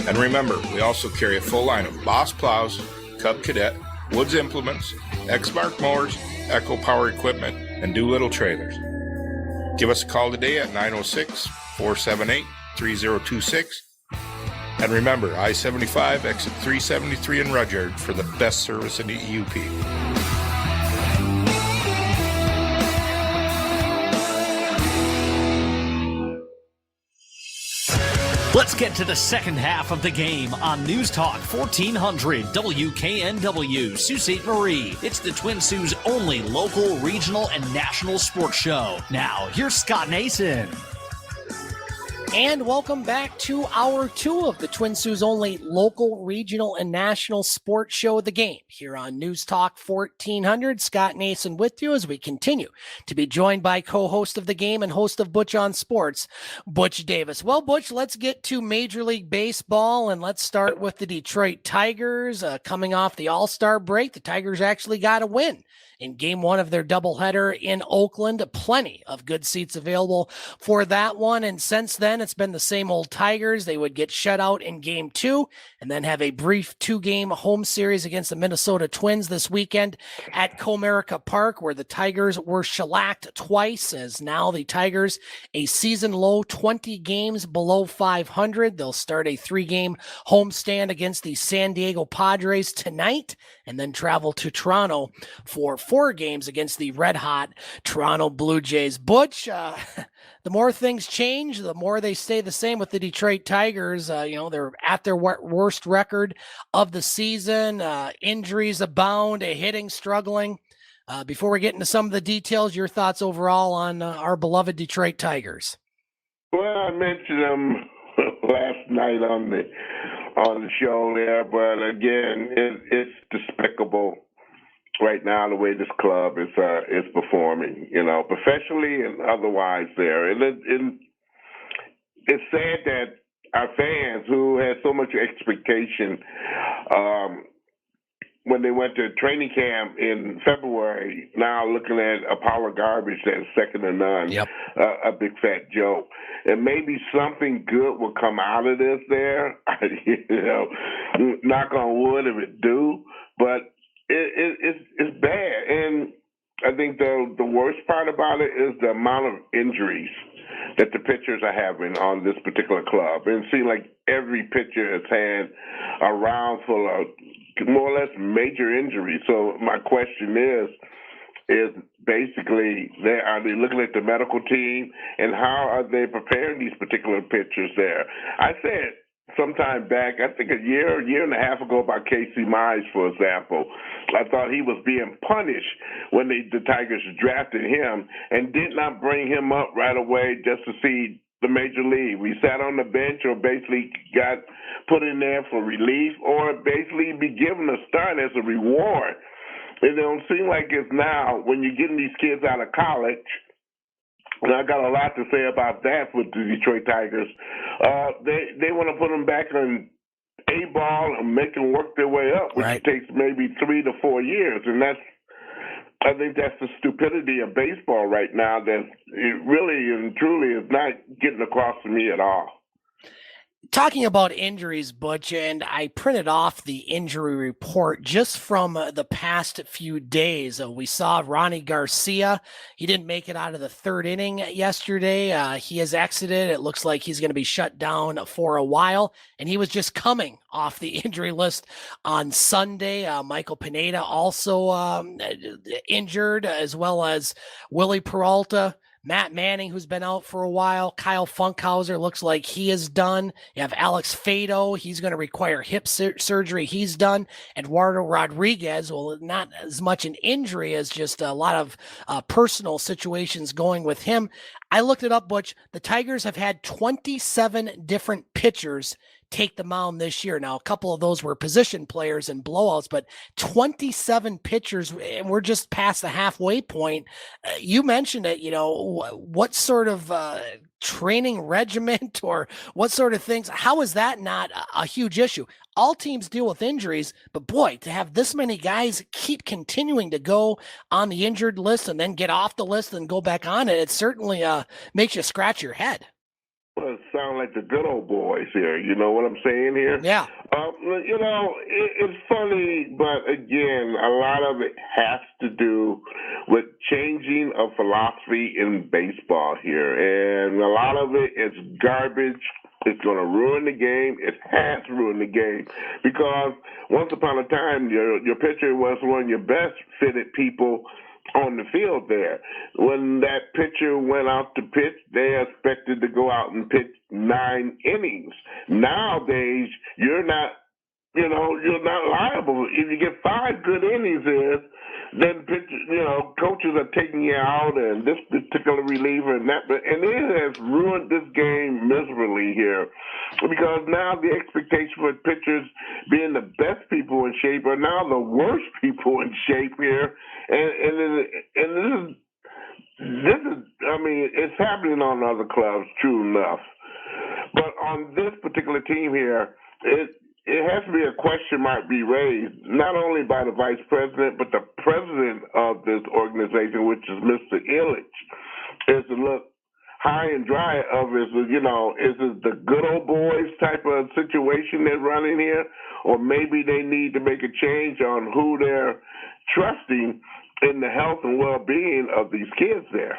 And remember, we also carry a full line of Boss plows, Cub Cadet, Woods implements, Exmark Mowers, Echo Power Equipment, and Doolittle Trailers. Give us a call today at 906-478-3026. And remember, I-75, exit 373 in Rudyard for the best service in the EUP. Let's get to the second half of the game on News Talk 1400 WKNW Sault Ste. Marie. It's the Twin Sault's only local, regional, and national sports show. Now, here's Scott Nason. And welcome back to Hour 2 of the Twin Sault's only local, regional, and national sports show, The Game, here on News Talk 1400. Scott Nason with you as we continue to be joined by co-host of The Game and host of Butch on Sports, Butch Davis. Well, Butch, let's get to Major League Baseball, and let's start with the Detroit Tigers. Coming off the All-Star break, the Tigers actually got a win in Game 1 of their doubleheader in Oakland. Plenty of good seats available for that one. And since then, it's been the same old Tigers. They would get shut out in Game 2 and then have a brief 2-game home series against the Minnesota Twins this weekend at Comerica Park, where the Tigers were shellacked twice, as now the Tigers a season low 20 games below 500. They'll start a 3-game homestand against the San Diego Padres tonight and then travel to Toronto for 4 games against the red-hot Toronto Blue Jays. Butch, the more things change, the more they stay the same with the Detroit Tigers. They're at their worst record of the season. Injuries abound, hitting struggling. Before we get into some of the details, your thoughts overall on our beloved Detroit Tigers? Well, I mentioned them last night on the show there, but again, it's despicable right now the way this club is performing, professionally and otherwise there. And it's sad that our fans who had so much expectation when they went to training camp in February, now looking at a pile of garbage that's second to none, a big fat joke. And maybe something good will come out of this there, knock on wood if it do, but it's bad. And I think the worst part about it is the amount of injuries that the pitchers are having on this particular club. And it seems like every pitcher has had a round full of more or less major injuries. So my question is basically, are they looking at the medical team and how are they preparing these particular pitchers there? I said sometime back, I think a year and a half ago, about Casey Mize, for example. I thought he was being punished when the Tigers drafted him and did not bring him up right away just to see the major league. We sat on the bench or basically got put in there for relief or basically be given a start as a reward. It don't seem like it's now when you're getting these kids out of college. And I got a lot to say about that with the Detroit Tigers. They want to put them back on A-ball and make them work their way up, which takes maybe 3 to 4 years. And I think that's the stupidity of baseball right now that it really and truly is not getting across to me at all. Talking about injuries, Butch, and I printed off the injury report just from the past few days. We saw Ronnie Garcia. He didn't make it out of the 3rd inning yesterday. He has exited. It looks like he's going to be shut down for a while, and he was just coming off the injury list on Sunday. Michael Pineda also injured, as well as Willie Peralta. Matt Manning, who's been out for a while. Kyle Funkhauser looks like he is done. You have Alex Fado. He's going to require hip surgery. He's done. Eduardo Rodriguez, well, not as much an injury as just a lot of personal situations going with him. I looked it up, Butch. The Tigers have had 27 different pitchers take the mound this year. Now, a couple of those were position players and blowouts, but 27 pitchers, and we're just past the halfway point. You mentioned it, what sort of training regiment or what sort of things, how is that not a huge issue? All teams deal with injuries, but boy, to have this many guys keep continuing to go on the injured list and then get off the list and go back on it, it certainly makes you scratch your head. Well, sound like the good old boys here. You know what I'm saying here? Yeah. You know, it's funny, but again, a lot of it has to do with changing of philosophy in baseball here. And a lot of it is garbage. It's going to ruin the game. It has ruined the game because once upon a time, your pitcher was one of your best fitted people on the field there. When that pitcher went out to pitch, they expected to go out and pitch 9 innings. Nowadays, you're not liable. If you get 5 good innings in, then coaches are taking you out and this particular reliever and that, and it has ruined this game miserably here because now the expectation for pitchers being the best people in shape are now the worst people in shape here, and this is I mean, it's happening on other clubs, true enough, but on this particular team here, it has to be a question might be raised, not only by the vice president, but the president of this organization, which is Mr. Illich, is to look high and dry of is it the good old boys type of situation they're running here, or maybe they need to make a change on who they're trusting in the health and well-being of these kids there.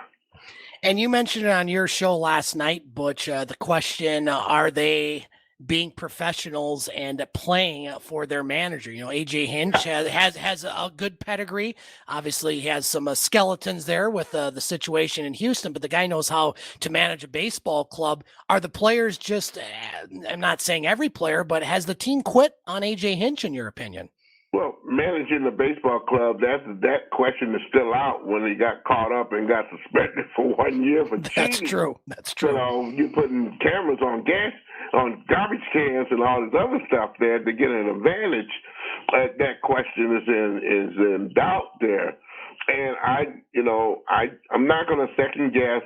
And you mentioned it on your show last night, Butch, the question, are they being professionals and playing for their manager? AJ Hinch has a good pedigree. Obviously, he has some skeletons there with the situation in Houston, but the guy knows how to manage a baseball club. Are the players just, I'm not saying every player, but has the team quit on AJ Hinch, in your opinion? Well, managing the baseball club, that question is still out when he got caught up and got suspended for 1 year for cheating. That's true. You're putting cameras on garbage cans and all this other stuff there to get an advantage. That question is in doubt there. And I'm not going to second guess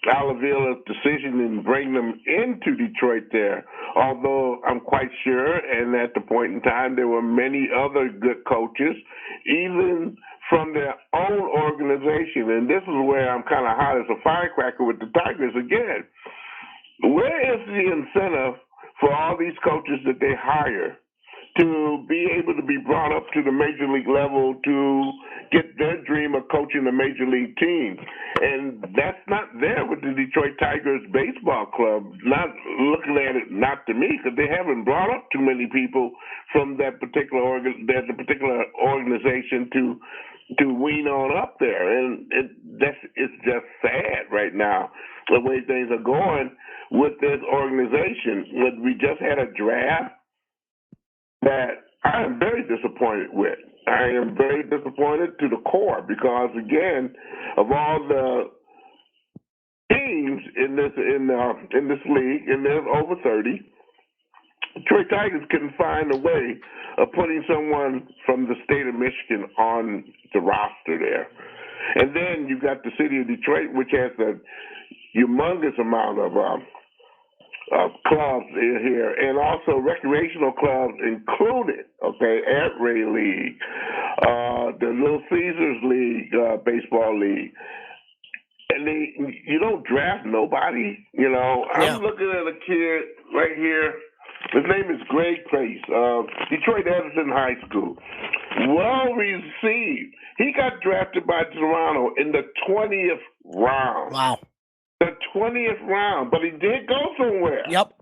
Alavila's decision in bringing them into Detroit there, although I'm quite sure, and at the point in time, there were many other good coaches, even from their own organization. And this is where I'm kind of hot as a firecracker with the Tigers again. Where is the incentive for all these coaches that they hire to be able to be brought up to the major league level to get their dream of coaching a major league team? And that's not there with the Detroit Tigers baseball club. Not looking at it, not to me, because they haven't brought up too many people from that particular organization to wean on up there. And it's just sad right now the way things are going with this organization. We just had a draft that I am very disappointed with. I am very disappointed to the core because, again, of all the teams in this league, and there's over 30, Detroit Tigers couldn't find a way of putting someone from the state of Michigan on the roster there. And then you've got the city of Detroit, which has a humongous amount of clubs in here, and also recreational clubs included, at Ray League, the Little Caesars League, baseball league. And you don't draft nobody, I'm looking at a kid right here. His name is Greg Pace, Detroit Edison High School. Well received. He got drafted by Toronto in the 20th round. Wow. The 20th round, but he did go somewhere. Yep.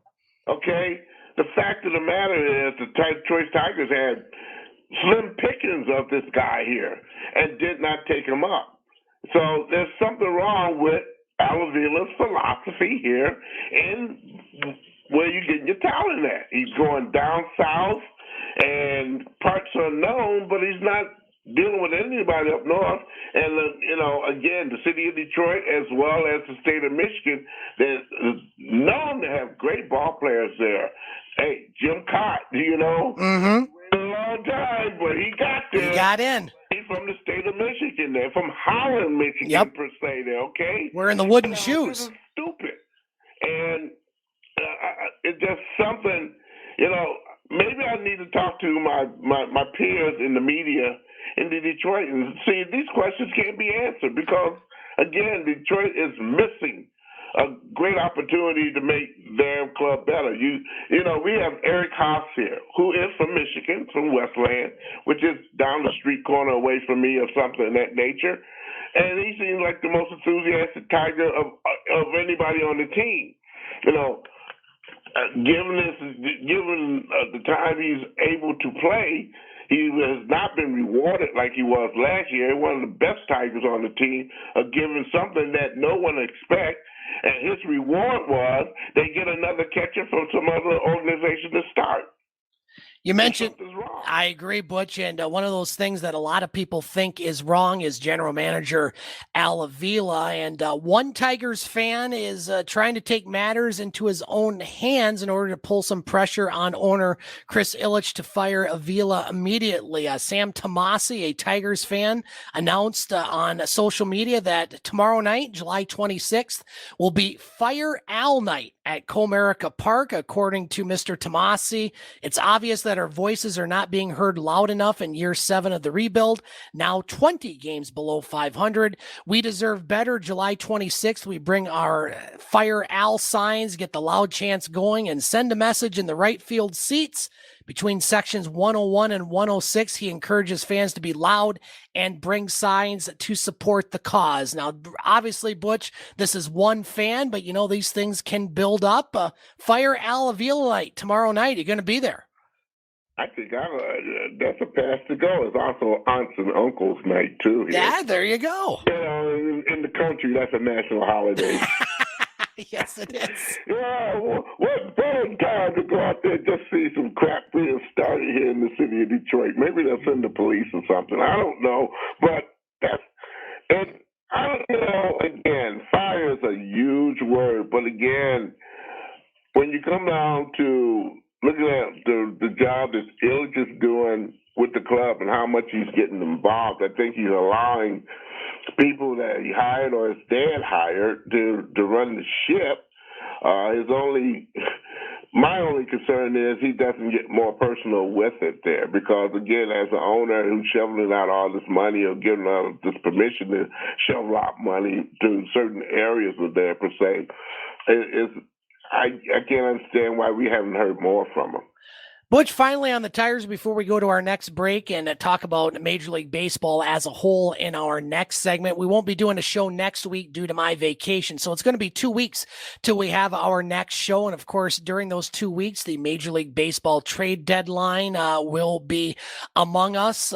Okay? The fact of the matter is the Detroit Tigers had slim pickings of this guy here and did not take him up. So there's something wrong with Alavila's philosophy here and where you get your talent at. He's going down south and parts unknown, but he's not dealing with anybody up north. And, again, the city of Detroit as well as the state of Michigan, they're known to have great ball players there. Hey, Jim Cott, Mm-hmm. a long time, but he got there. He got in. He's from the state of Michigan there, from Holland, Michigan, per se there, okay? We're in the wooden shoes. This is stupid. And it's just something, maybe I need to talk to my peers in the media in Detroit and see these questions can't be answered because, again, Detroit is missing a great opportunity to make their club better. You know, we have Eric Haas here, who is from Michigan, from Westland, which is down the street corner away from me or something of that nature. And he seems like the most enthusiastic Tiger of anybody on the team. You know, given the time he's able to play, he has not been rewarded like he was last year. One of the best Tigers on the team, given something that no one expects. And his reward was they get another catcher from some other organization to start. You mentioned, I agree, Butch, and one of those things that a lot of people think is wrong is general manager Al Avila, and one Tigers fan is trying to take matters into his own hands in order to pull some pressure on owner Chris Ilitch to fire Avila immediately. Sam Tomasi, a Tigers fan, announced on social media that tomorrow night, July 26th, will be Fire Al Night at Comerica Park. According to Mr. Tomasi, it's obvious that our voices are not being heard loud enough in year 7 of the rebuild, now 20 games below 500. We deserve better. July 26th, we bring our Fire Al signs, get the loud chants going, and send a message in the right field seats. Between sections 101 and 106, he encourages fans to be loud and bring signs to support the cause. Now, obviously, Butch, this is one fan, but you know, these things can build up. Fire Al Avila tomorrow night. You're going to be there. I think that's a pass to go. It's also aunts and uncles night, too. Here. Yeah, there you go. You know, in the country, that's a national holiday. Yes, it is. Yeah, what better time to go out there and just see some crap being started here in the city of Detroit? Maybe they'll send the police or something. I don't know. But again, fire is a huge word. But again, when you come down to looking at the job that Ilitch is doing with the club and how much he's getting involved, I think he's allowing people that he hired or his dad hired to run the ship. My only concern is he doesn't get more personal with it there, because again, as an owner who's shoveling out all this money or giving out this permission to shovel out money to certain areas of there per se, I can't understand why we haven't heard more from him. Butch, finally on the Tigers, before we go to our next break and talk about Major League Baseball as a whole in our next segment, we won't be doing a show next week due to my vacation. So it's going to be 2 weeks till we have our next show. And of course, during those 2 weeks, the Major League Baseball trade deadline will be among us,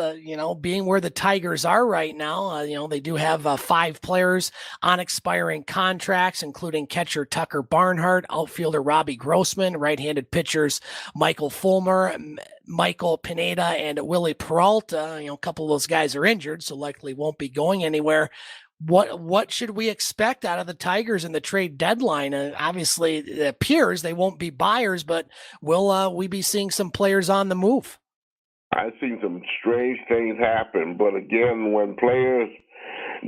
being where the Tigers are right now. They do have 5 players on expiring contracts, including catcher Tucker Barnhart, outfielder Robbie Grossman, right-handed pitchers Michael Fulmer, Michael Pineda, and Willie Peralta. A couple of those guys are injured, so likely won't be going anywhere. What should we expect out of the Tigers in the trade deadline? Obviously, it appears they won't be buyers, but will we be seeing some players on the move? I've seen some strange things happen, but again, when players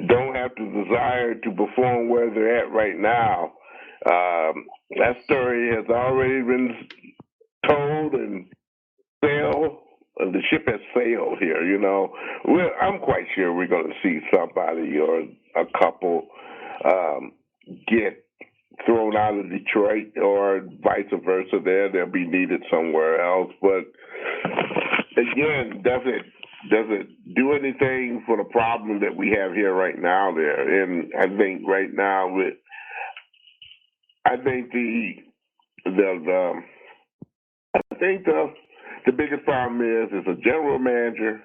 don't have the desire to perform where they're at right now, that story has already been told and sailed. The ship has sailed here. I'm quite sure we're going to see somebody or a couple get thrown out of Detroit, or vice versa. They'll be needed somewhere else. But again, does it do anything for the problem that we have here right now there? And I think right now the biggest problem is a general manager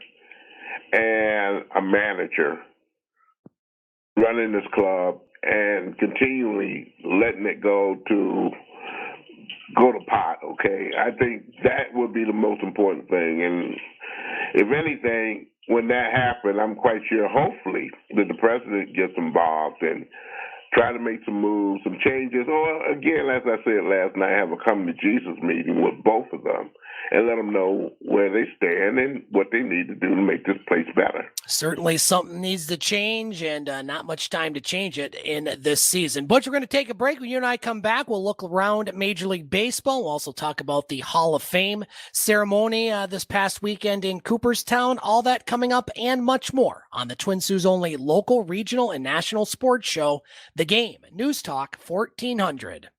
and a manager running this club and continually letting it go to pot, okay? I think that would be the most important thing. And if anything, when that happens, I'm quite sure, hopefully, that the president gets involved and try to make some moves, some changes, or again, as I said last night, have a come to Jesus meeting with both of them and let them know where they stand and what they need to do to make this place better. Certainly something needs to change, and not much time to change it in this season. Butch, we're going to take a break. When you and I come back, we'll look around Major League Baseball. We'll also talk about the Hall of Fame ceremony this past weekend in Cooperstown. All that coming up and much more on the Twin Sault's only local, regional, and national sports show, The Game, News Talk 1400.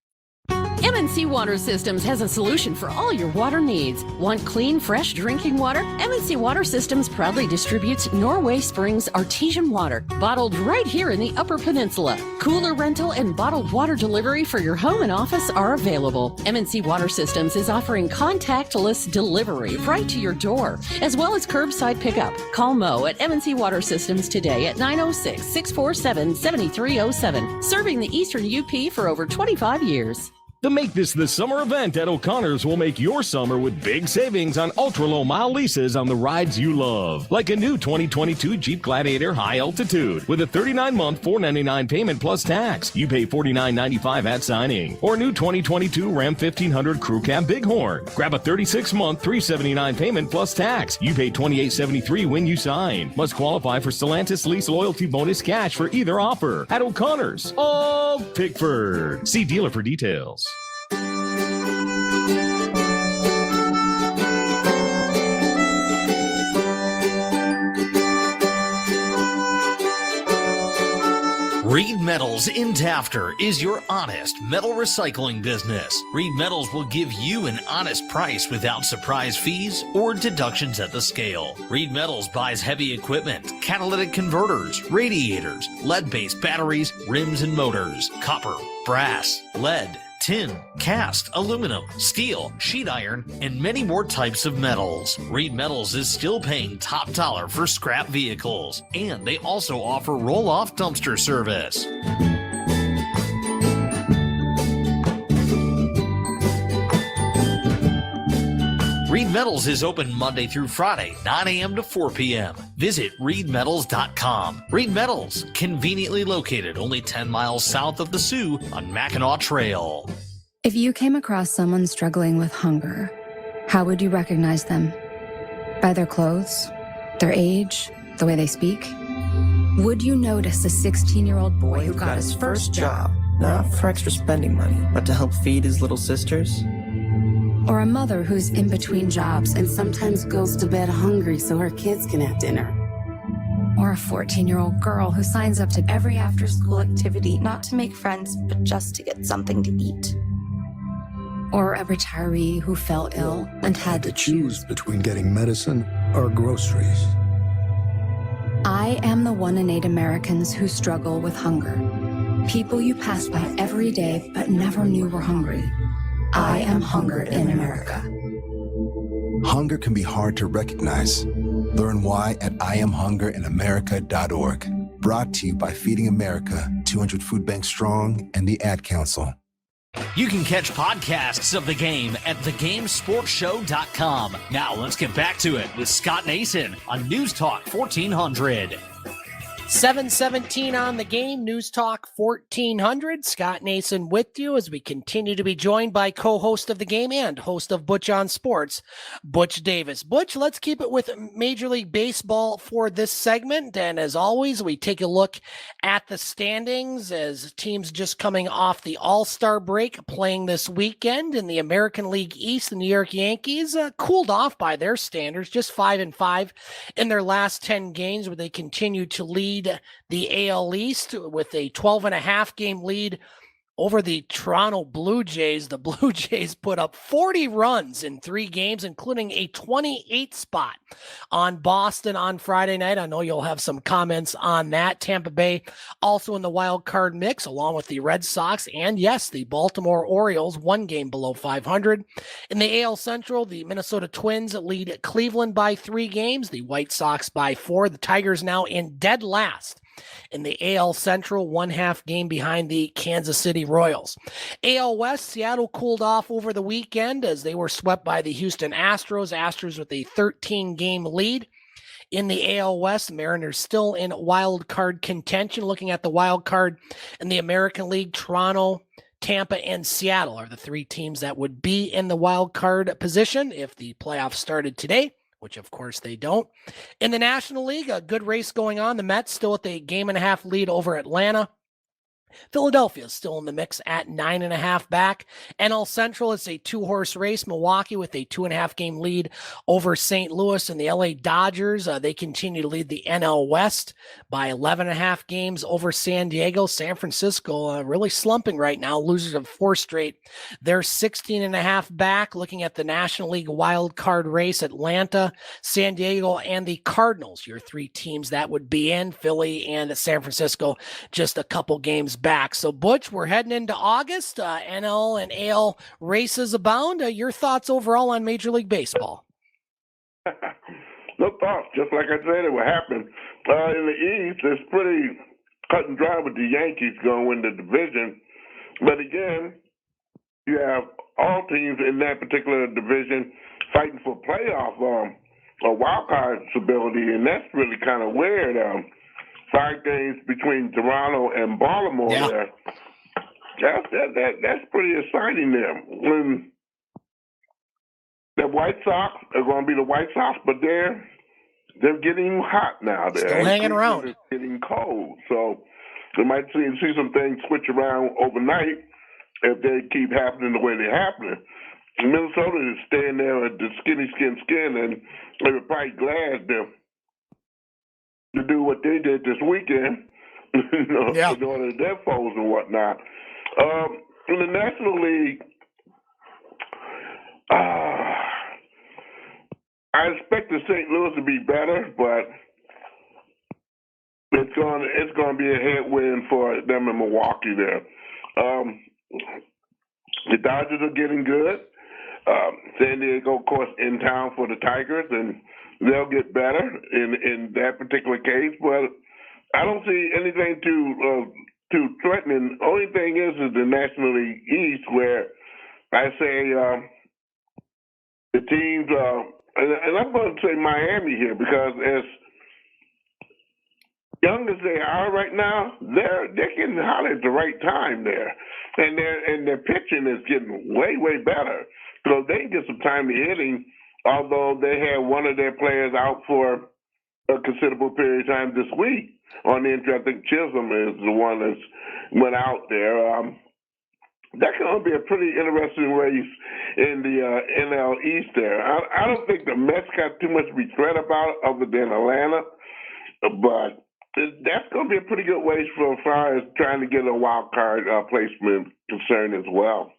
MNC Water Systems has a solution for all your water needs. Want clean, fresh drinking water? MNC Water Systems proudly distributes Norway Springs artesian water, bottled right here in the Upper Peninsula. Cooler rental and bottled water delivery for your home and office are available. MNC Water Systems is offering contactless delivery right to your door, as well as curbside pickup. Call Mo at MNC Water Systems today at 906-647-7307, serving the Eastern UP for over 25 years. To make this the summer event at O'Connor's will make your summer with big savings on ultra-low mile leases on the rides you love. Like a new 2022 Jeep Gladiator High Altitude with a 39-month $499 payment plus tax. You pay $49.95 at signing. Or new 2022 Ram 1500 Crew Cab Bighorn. Grab a 36-month $379 payment plus tax. You pay $28.73 when you sign. Must qualify for Stellantis Lease Loyalty Bonus Cash for either offer. At O'Connor's of Pickford. See dealer for details. Reed Metals in Tafter is your honest metal recycling business. Reed Metals will give you an honest price without surprise fees or deductions at the scale. Reed Metals buys heavy equipment, catalytic converters, radiators, lead-based batteries, rims and motors, copper, brass, lead, tin, cast, aluminum, steel, sheet iron, and many more types of metals. Reed Metals is still paying top dollar for scrap vehicles, and they also offer roll-off dumpster service. Reed Metals is open Monday through Friday, 9 a.m. to 4 p.m. Visit reedmetals.com. Reed Metals, conveniently located only 10 miles south of the Soo on Mackinac Trail. If you came across someone struggling with hunger, how would you recognize them? By their clothes, their age, the way they speak? Would you notice a 16-year-old boy who got his first job, not for extra spending money, but to help feed his little sisters? Or a mother who's in between jobs and sometimes goes to bed hungry so her kids can have dinner? Or a 14-year-old girl who signs up to every after-school activity, not to make friends, but just to get something to eat? Or a retiree who fell ill and had to choose between getting medicine or groceries? I am the 1 in 8 Americans who struggle with hunger. People you pass by every day but never knew were hungry. I am hunger in America. Hunger can be hard to recognize. Learn why at IamHungerInAmerica.org. Brought to you by Feeding America, 200 Food Banks Strong, and the Ad Council. You can catch podcasts of the game at thegamesportshow.com. Now let's get back to it with Scott Nason on News Talk 1400. 7:17 on the game, News Talk 1400. Scott Nason with you as we continue to be joined by co-host of the game and host of Butch on Sports, Butch Davis. Butch, let's keep it with Major League Baseball for this segment. And as always, we take a look at the standings as teams just coming off the All-Star break playing this weekend in the American League East. The New York Yankees cooled off by their standards, just 5-5 in their last 10 games, where they continue to lead the AL East with a 12.5 game lead over the Toronto Blue Jays. The Blue Jays put up 40 runs in 3 games, including a 28 spot on Boston on Friday night. I know you'll have some comments on that. Tampa Bay also in the wild card mix, along with the Red Sox and, yes, the Baltimore Orioles, 1 game below 500. In the AL Central, the Minnesota Twins lead Cleveland by 3 games, the White Sox by 4. The Tigers now in dead last in the AL Central, 1/2 game behind the Kansas City Royals. AL West, Seattle cooled off over the weekend as they were swept by the Houston Astros. Astros with a 13-game lead. In the AL West, Mariners still in wild card contention. Looking at the wild card in the American League, Toronto, Tampa, and Seattle are the 3 teams that would be in the wild card position if the playoffs started today, which of course they don't. In the National League, a good race going on. The Mets still with a 1.5 game lead over Atlanta. Philadelphia is still in the mix at 9.5 back. NL Central is a 2-horse race. Milwaukee with a 2.5 game lead over St. Louis, and the LA Dodgers. They continue to lead the NL West by 11.5 games over San Diego. San Francisco really slumping right now, losers of 4 straight. They're 16.5 back. Looking at the National League wild card race, Atlanta, San Diego, and the Cardinals, your 3 teams that would be in. Philly and San Francisco just a couple games back. So, Butch, we're heading into August. NL and AL races abound. Your thoughts overall on Major League Baseball? No thoughts. Just like I said, it will happen. In the East, it's pretty cut and dry with the Yankees going to win the division. But again, you have all teams in that particular division fighting for playoff or wild card stability, and that's really kind of weird. 5 games between Toronto and Baltimore there. That's pretty exciting there. When the White Sox are going to be the White Sox, but they're getting hot now. They're still hanging around. It's getting cold. So we might see some things switch around overnight if they keep happening the way they're happening. Minnesota is staying there at the skin, and they were probably glad to do what they did this weekend, in order to their foes and whatnot. In the National League, I expect the St. Louis to be better, but it's going to be a headwind for them in Milwaukee there. The Dodgers are getting good. San Diego, of course, in town for the Tigers, and they'll get better in that particular case. But I don't see anything too threatening. Only thing is the National League East, where I say the teams, and I'm going to say Miami here, because as young as they are right now, they're getting hot at the right time there, and their pitching is getting way better. So they can get some timely hitting, although they had one of their players out for a considerable period of time this week on the injury. I think Chisholm is the one that's went out there. That's going to be a pretty interesting race in the NL East there. I don't think the Mets got too much to be threat about other than Atlanta, but that's going to be a pretty good race for as far as trying to get a wild card placement concerned as well.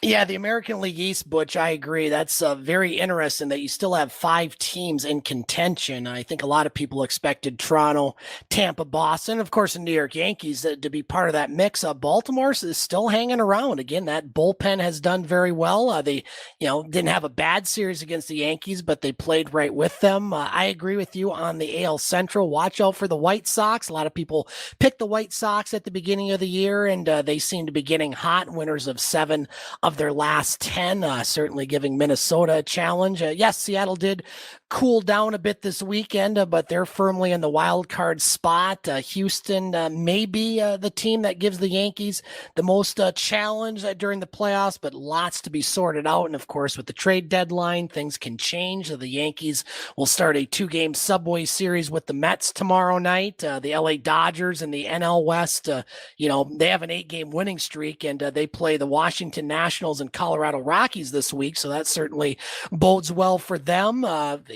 Yeah, the American League East, Butch, I agree. That's very interesting that you still have 5 teams in contention. I think a lot of people expected Toronto, Tampa, Boston, of course, the New York Yankees to be part of that mix. Baltimore is still hanging around. Again, that bullpen has done very well. They, didn't have a bad series against the Yankees, but they played right with them. I agree with you on the AL Central. Watch out for the White Sox. A lot of people picked the White Sox at the beginning of the year, and they seem to be getting hot. Winners of 7 of their last 10, certainly giving Minnesota a challenge. Yes, Seattle did cool down a bit this weekend, but they're firmly in the wild card spot. Houston may be the team that gives the Yankees the most challenge during the playoffs, but lots to be sorted out. And of course, with the trade deadline, things can change. The Yankees will start a 2-game Subway Series with the Mets tomorrow night. The LA Dodgers in the NL West, they have an 8-game winning streak, and they play the Washington Nationals and Colorado Rockies this week. So that certainly bodes well for them.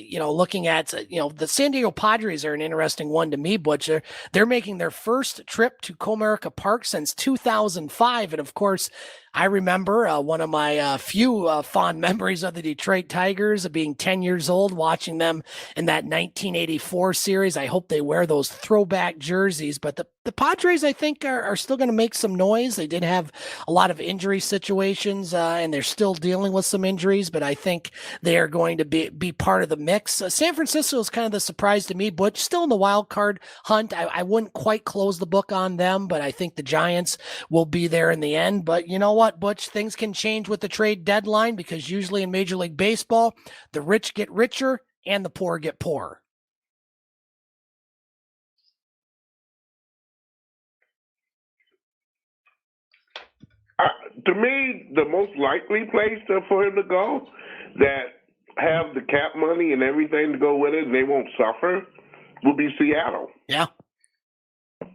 Looking at, the San Diego Padres are an interesting one to me, Butch. They're making their first trip to Comerica Park since 2005. And of course, I remember one of my few fond memories of the Detroit Tigers being 10 years old, watching them in that 1984 series. I hope they wear those throwback jerseys, but the Padres, I think, are still going to make some noise. They did have a lot of injury situations, and they're still dealing with some injuries, but I think they are going to be part of the mix. San Francisco is kind of the surprise to me, but still in the wild card hunt. I wouldn't quite close the book on them, but I think the Giants will be there in the end. But you know what, Butch? Things can change with the trade deadline, because usually in Major League Baseball, the rich get richer and the poor get poorer. To me, the most likely place for him to go that have the cap money and everything to go with it, and they won't suffer, will be Seattle. Yeah. Plain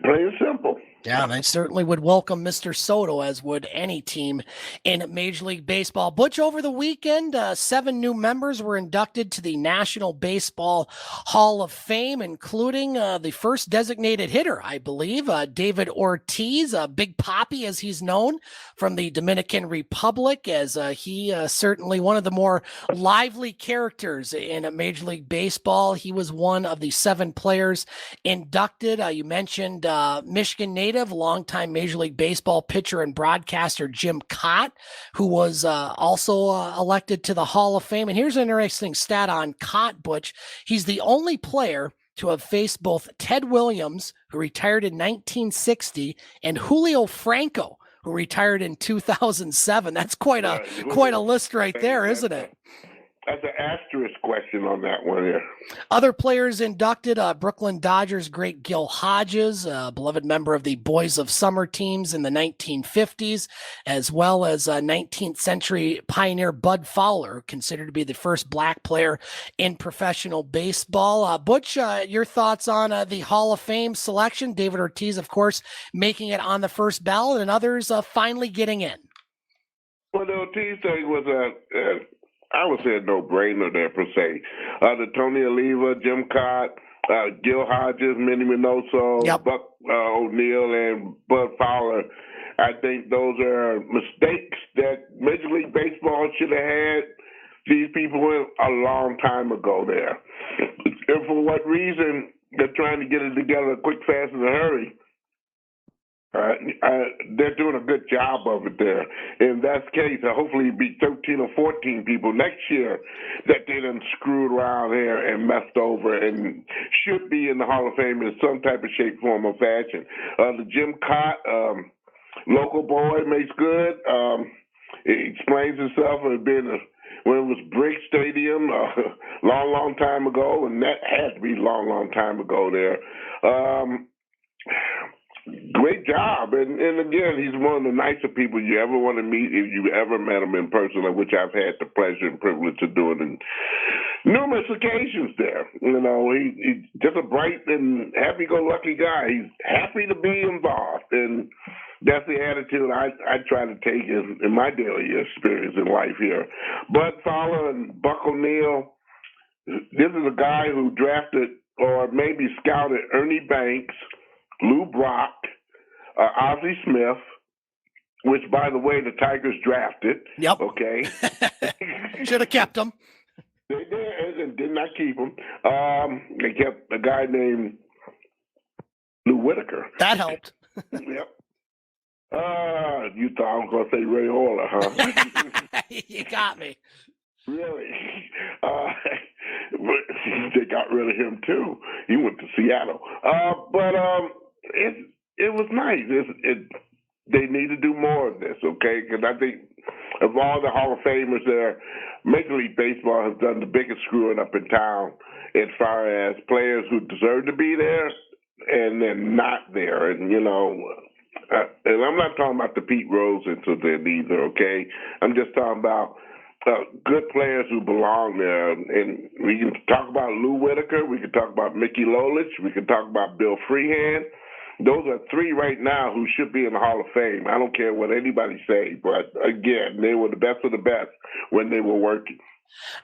and simple. Yeah, they certainly would welcome Mr. Soto, as would any team in Major League Baseball. Butch, over the weekend, 7 new members were inducted to the National Baseball Hall of Fame, including the first designated hitter, I believe, David Ortiz, Big Papi, as he's known, from the Dominican Republic, as he certainly one of the more lively characters in Major League Baseball. He was one of the 7 players inducted. You mentioned Michigan native, longtime Major League Baseball pitcher and broadcaster Jim Cott, who was also elected to the Hall of Fame. And here's an interesting stat on Cott, Butch. He's the only player to have faced both Ted Williams, who retired in 1960, and Julio Franco, who retired in 2007. That's quite a list right there, isn't it? That's an asterisk question on that one here. Other players inducted, Brooklyn Dodgers great Gil Hodges, a beloved member of the Boys of Summer teams in the 1950s, as well as 19th century pioneer Bud Fowler, considered to be the first black player in professional baseball. Butch, your thoughts on the Hall of Fame selection? David Ortiz, of course, making it on the first ballot, and others finally getting in. Well, the Ortiz thing was I would say a no-brainer there, per se. The Tony Oliva, Jim Cott, Gil Hodges, Manny Minoso, Buck O'Neill, and Bud Fowler. I think those are mistakes that Major League Baseball should have had these people in a long time ago there. And for what reason, they're trying to get it together quick, fast, in a hurry. They're doing a good job of it there. In that case, hopefully it'll be 13 or 14 people next year that they done screwed around here and messed over and should be in the Hall of Fame in some type of shape, form, or fashion. The Jim Cott, local boy, makes good. He explains himself as being when it was Briggs Stadium long time ago, and that had to be long time ago there. Great job. And again, he's one of the nicer people you ever want to meet if you ever met him in person, which I've had the pleasure and privilege of doing on numerous occasions there. You know, he's just a bright and happy-go-lucky guy. He's happy to be involved. And that's the attitude I try to take in my daily experience in life here. Bud Fowler and Buck O'Neill, this is a guy who drafted or maybe scouted Ernie Banks, Lou Brock, Ozzie Smith, which, by the way, the Tigers drafted. Yep. Okay. Should have kept him. They did, and did not keep him. They kept a guy named Lou Whitaker. That helped. Yep. You thought I was going to say Ray Orler, huh? You got me. Really? They got rid of him, too. He went to Seattle. But it was nice. They need to do more of this, okay? Because I think of all the Hall of Famers there, Major League Baseball has done the biggest screwing up in town as far as players who deserve to be there and they're not there. And, you know, and I'm not talking about the Pete Rosens of them either, okay? I'm just talking about good players who belong there. And we can talk about Lou Whitaker. We can talk about Mickey Lolich. We can talk about Bill Freehan. Those are 3 right now who should be in the Hall of Fame. I don't care what anybody say, but again, they were the best of the best when they were working.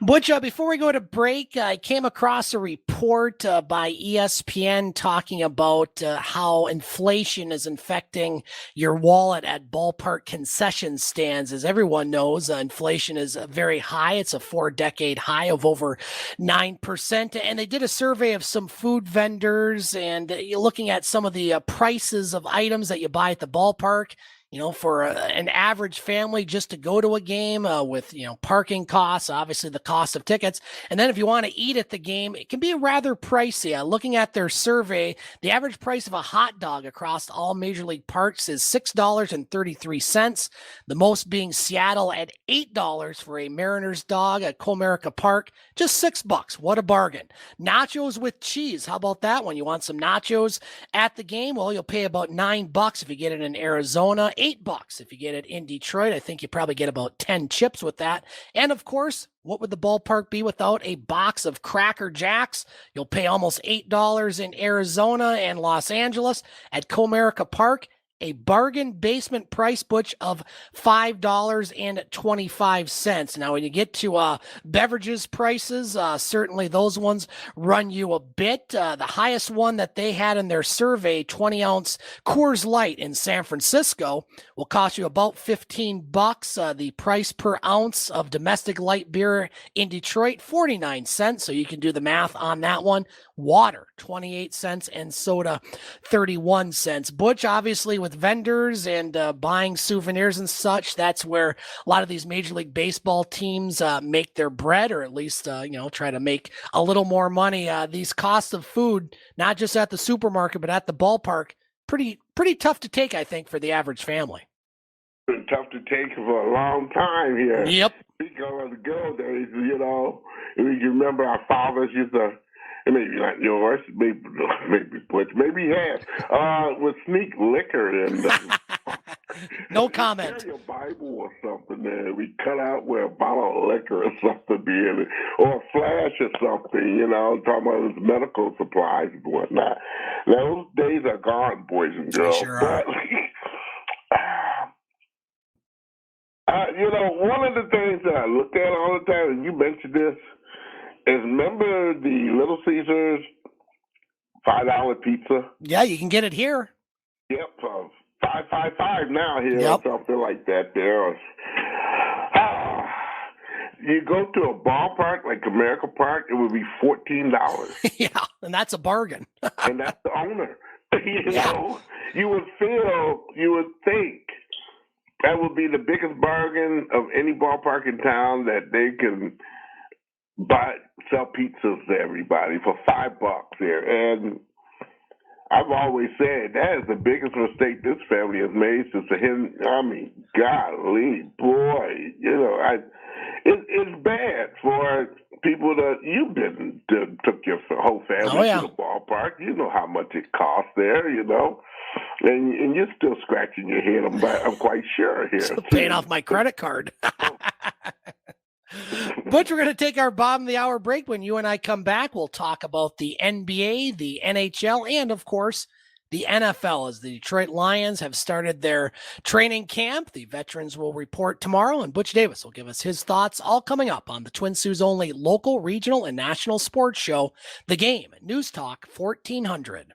Butch, before we go to break, I came across a report by ESPN talking about how inflation is infecting your wallet at ballpark concession stands. As everyone knows, inflation is very high. It's a 4-decade high of over 9%. And they did a survey of some food vendors, and you're looking at some of the prices of items that you buy at the ballpark. You know, for an average family just to go to a game with, you know, parking costs, obviously the cost of tickets. And then if you want to eat at the game, it can be rather pricey. Looking at their survey, the average price of a hot dog across all Major League parks is $6.33. The most being Seattle at $8 for a Mariners dog at Comerica Park. Just $6. What a bargain. Nachos with cheese. How about that one? You want some nachos at the game? Well, you'll pay about $9 if you get it in Arizona. $8 if you get it in Detroit. I think you probably get about 10 chips with that. And of course, what would the ballpark be without a box of Cracker Jacks? You'll pay almost $8 in Arizona and Los Angeles. At Comerica Park, a bargain basement price, Butch, of $5.25. Now, when you get to beverages prices, certainly those ones run you a bit. The highest one that they had in their survey, 20-ounce Coors Light in San Francisco, will cost you about $15. The price per ounce of domestic light beer in Detroit, 49 cents. So you can do the math on that one. Water, 28 cents, and soda, 31 cents. Butch, obviously, with vendors and buying souvenirs and such, that's where a lot of these Major League Baseball teams make their bread, or at least, try to make a little more money. These costs of food, not just at the supermarket, but at the ballpark, pretty tough to take, I think, for the average family. Tough to take for a long time here. Yep. Because of the good old days, we can remember our fathers used to, maybe not yours, maybe Butch, maybe yes, would sneak liquor in. No comment. Carry a Bible or something there. We cut out where a bottle of liquor or something be in it, or a flash or something, talking about his medical supplies and whatnot. Those days are gone, boys and girls. Sure are. One of the things that I look at all the time, and you mentioned this, is remember the Little Caesars $5 pizza? Yeah, you can get it here. Yep, $5.55 now here, yep. Or something like that. There, you go to a ballpark like Comerica Park, it would be $14. Yeah, and that's a bargain. And that's the owner. You would think that would be the biggest bargain of any ballpark in town, that they can sell pizzas to everybody for $5 here. And I've always said that is the biggest mistake this family has made since him. I mean, golly, boy, it's bad for people that took your whole family to the ballpark. You know how much it costs there, and you're still scratching your head. I'm quite sure here. Still paying off my credit card. Butch, we're going to take our bottom of the hour break. When you and I come back, we'll talk about the NBA, the NHL, and of course, the NFL, as the Detroit Lions have started their training camp. The veterans will report tomorrow, and Butch Davis will give us his thoughts, all coming up on the Twin Sault's only local, regional, and national sports show, The Game, News Talk 1400.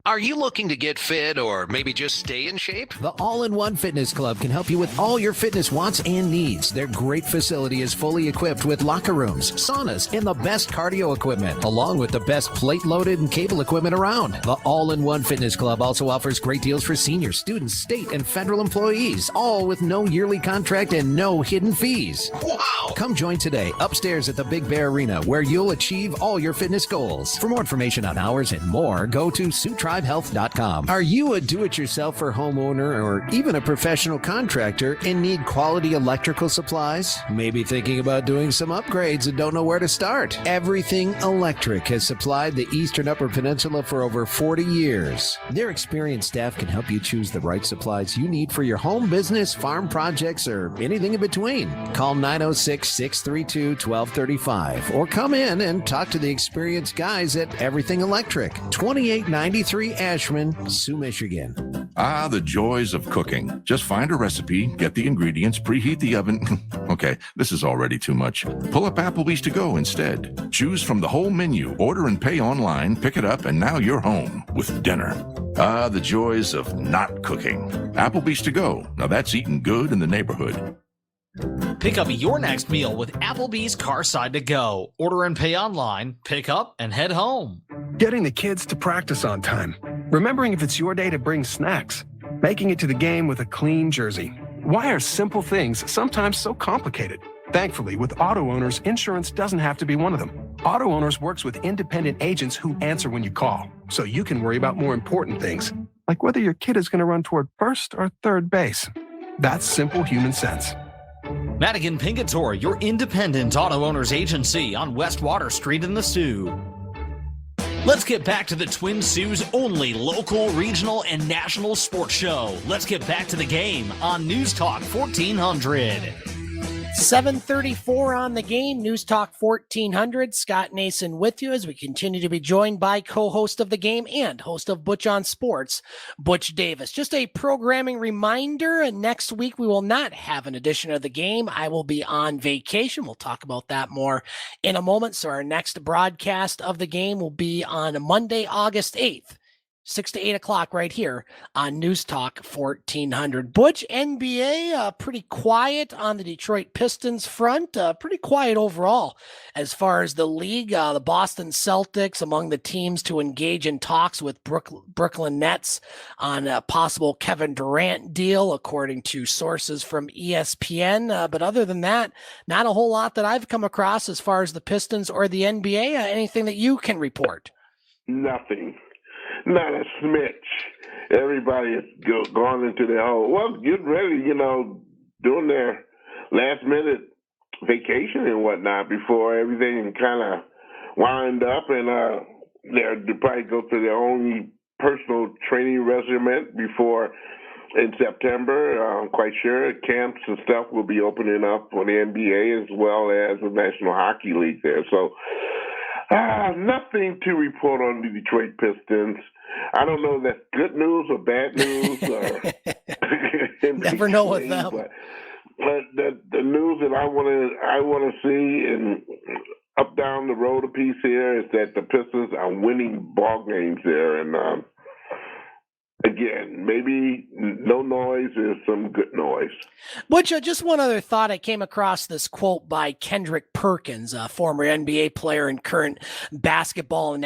Are you looking to get fit or maybe just stay in shape? The All-in-One Fitness Club can help you with all your fitness wants and needs. Their great facility is fully equipped with locker rooms, saunas, and the best cardio equipment, along with the best plate-loaded and cable equipment around. The All-in-One Fitness Club also offers great deals for seniors, students, state, and federal employees, all with no yearly contract and no hidden fees. Wow! Come join today upstairs at the Big Bear Arena, where you'll achieve all your fitness goals. For more information on hours and more, go to SooTribeHealth.com. Are you a do-it-yourselfer homeowner or even a professional contractor and need quality electrical supplies? Maybe thinking about doing some upgrades and don't know where to start? Everything Electric has supplied the Eastern Upper Peninsula for over 40 years. Their experienced staff can help you choose the right supplies you need for your home business, farm projects, or anything in between. Call 906-632-1235 or come in and talk to the experienced guys at Everything Electric, 2893 Ashman, Soo, Michigan. Ah, the joys of cooking. Just find a recipe, get the ingredients, preheat the oven. Okay, this is already too much. Pull up Applebee's to go instead. Choose from the whole menu, order and pay online, pick it up, and now you're home with dinner. Ah, the joys of not cooking. Applebee's to go. Now that's eating good in the neighborhood. Pick up your next meal with Applebee's Carside to Go. Order and pay online, pick up, and head home. Getting the kids to practice on time. Remembering if it's your day to bring snacks. Making it to the game with a clean jersey. Why are simple things sometimes so complicated? Thankfully, with auto owners, insurance doesn't have to be one of them. Auto Owners works with independent agents who answer when you call, so you can worry about more important things, like whether your kid is going to run toward first or third base. That's simple human sense. Madigan Pingator, your independent auto owners agency on West Water Street in the Soo. Let's get back to the Twin Sault's only local, regional, and national sports show. Let's get back to the game on News Talk 1400. 7:34 on the game. News Talk 1400. Scott Nason with you as we continue to be joined by co-host of the game and host of Butch on Sports, Butch Davis. Just a programming reminder, next week we will not have an edition of the game. I will be on vacation. We'll talk about that more in a moment. So our next broadcast of the game will be on Monday, August 8th. 6 to 8 o'clock right here on News Talk 1400. Butch, NBA, pretty quiet on the Detroit Pistons front, pretty quiet overall as far as the league. The Boston Celtics among the teams to engage in talks with Brooklyn Nets on a possible Kevin Durant deal, according to sources from ESPN. But other than that, not a whole lot that I've come across as far as the Pistons or the NBA. Anything that you can report? Nothing. Not a smidge. Everybody has gone into their whole, getting ready, doing their last minute vacation and whatnot before everything kind of wind up, and they'll probably go through their own personal training regimen before in September. I'm quite sure camps and stuff will be opening up for the NBA as well as the National Hockey League there. So nothing to report on the Detroit Pistons. I don't know if that's good news or bad news. Never know with them. But the news that I want to see and up down the road a piece here is that the Pistons are winning ball games there, and again, maybe no noise is some good noise. Butch, just one other thought. I came across this quote by Kendrick Perkins, a former NBA player and current basketball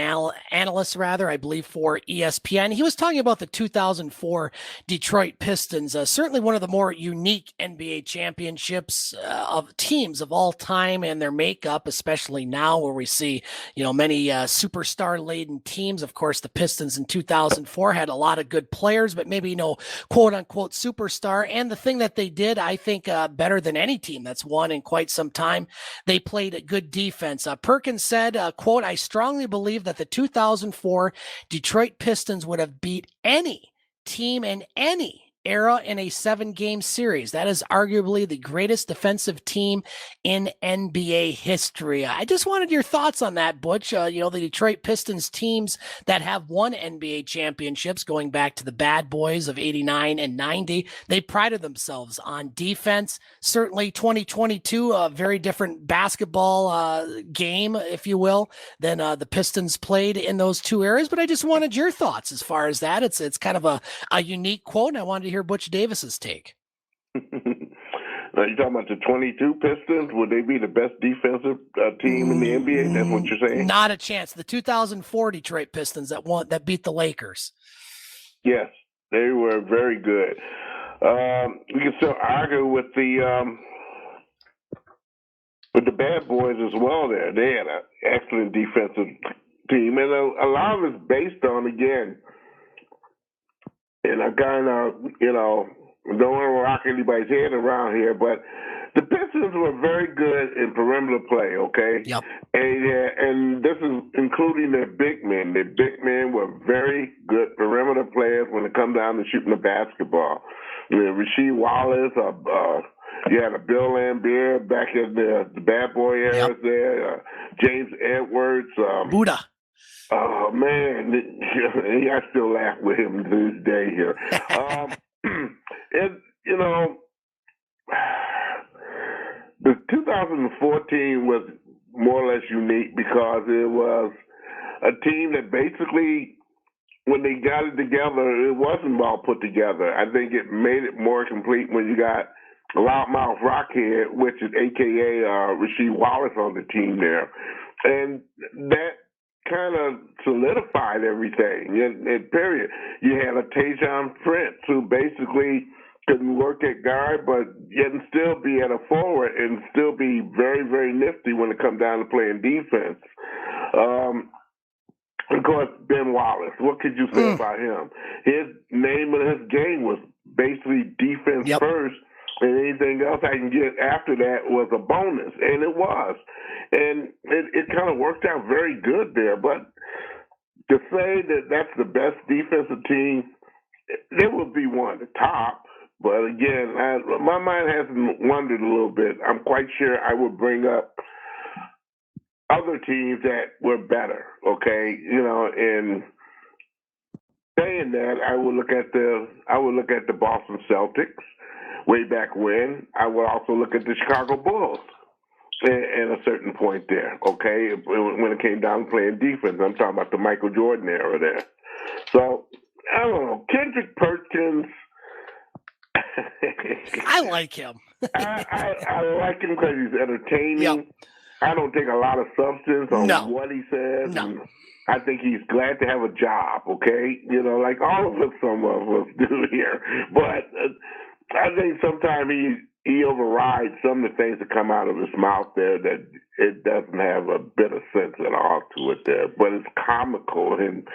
analyst, I believe, for ESPN. He was talking about the 2004 Detroit Pistons, certainly one of the more unique NBA championships of teams of all time and their makeup, especially now where we see, many superstar-laden teams. Of course, the Pistons in 2004 had a lot of good players, but maybe no quote unquote superstar. And the thing that they did, I think, better than any team that's won in quite some time, they played a good defense. Perkins said, quote, "I strongly believe that the 2004 Detroit Pistons would have beat any team in any era in a 7-game series. That is arguably the greatest defensive team in NBA history." I just wanted your thoughts on that, Butch. The Detroit Pistons teams that have won NBA championships going back to the Bad Boys of 89 and 90, they prided themselves on defense. Certainly 2022, a very different basketball game, if you will, than the Pistons played in those two eras. But I just wanted your thoughts as far as that. It's kind of a unique quote, and I wanted to hear Butch Davis's take. Now, you're talking about the 22 Pistons? Would they be the best defensive team in the NBA? That's what you're saying? Not a chance. The 2004 Detroit Pistons that beat the Lakers. Yes, they were very good. We can still argue with the Bad Boys as well there. They had an excellent defensive team, and a lot of it's based on, again, and I kind of, don't want to rock anybody's head around here, but the Pistons were very good in perimeter play, okay? Yep. And this is including their big men. Their big men were very good perimeter players when it comes down to shooting the basketball. Rasheed Wallace, you had a Bill Laimbeer back in the Bad Boy eras there, James Edwards. Buddha. Oh, man. I still laugh with him to this day here. The 2014 was more or less unique because it was a team that basically, when they got it together, it wasn't all put together. I think it made it more complete when you got Loudmouth Rockhead, which is a.k.a. Rasheed Wallace on the team there. And that kind of solidified everything. In period, you had a Tajon Prince who basically couldn't work at guard, but yet and still be at a forward and still be very, very nifty when it comes down to playing defense. Of course, Ben Wallace. What could you say about him? His name of his game was basically defense first, and anything else I can get after that was a bonus, and it was. And it kind of worked out very good there. But to say that that's the best defensive team, they would be one at the top. But again, my mind hasn't wandered a little bit. I'm quite sure I would bring up other teams that were better, okay? And saying that, I would look at the Boston Celtics way back when. I would also look at the Chicago Bulls at a certain point there, okay? When it came down to playing defense, I'm talking about the Michael Jordan era there. So, I don't know. Kendrick Perkins. I like him. I like him because he's entertaining. Yep. I don't take a lot of substance on No. what he says. No. And I think he's glad to have a job, okay? Like all of us, some of us do here. But I think sometimes he overrides some of the things that come out of his mouth there that it doesn't have a bit of sense at all to it there. But it's comical, and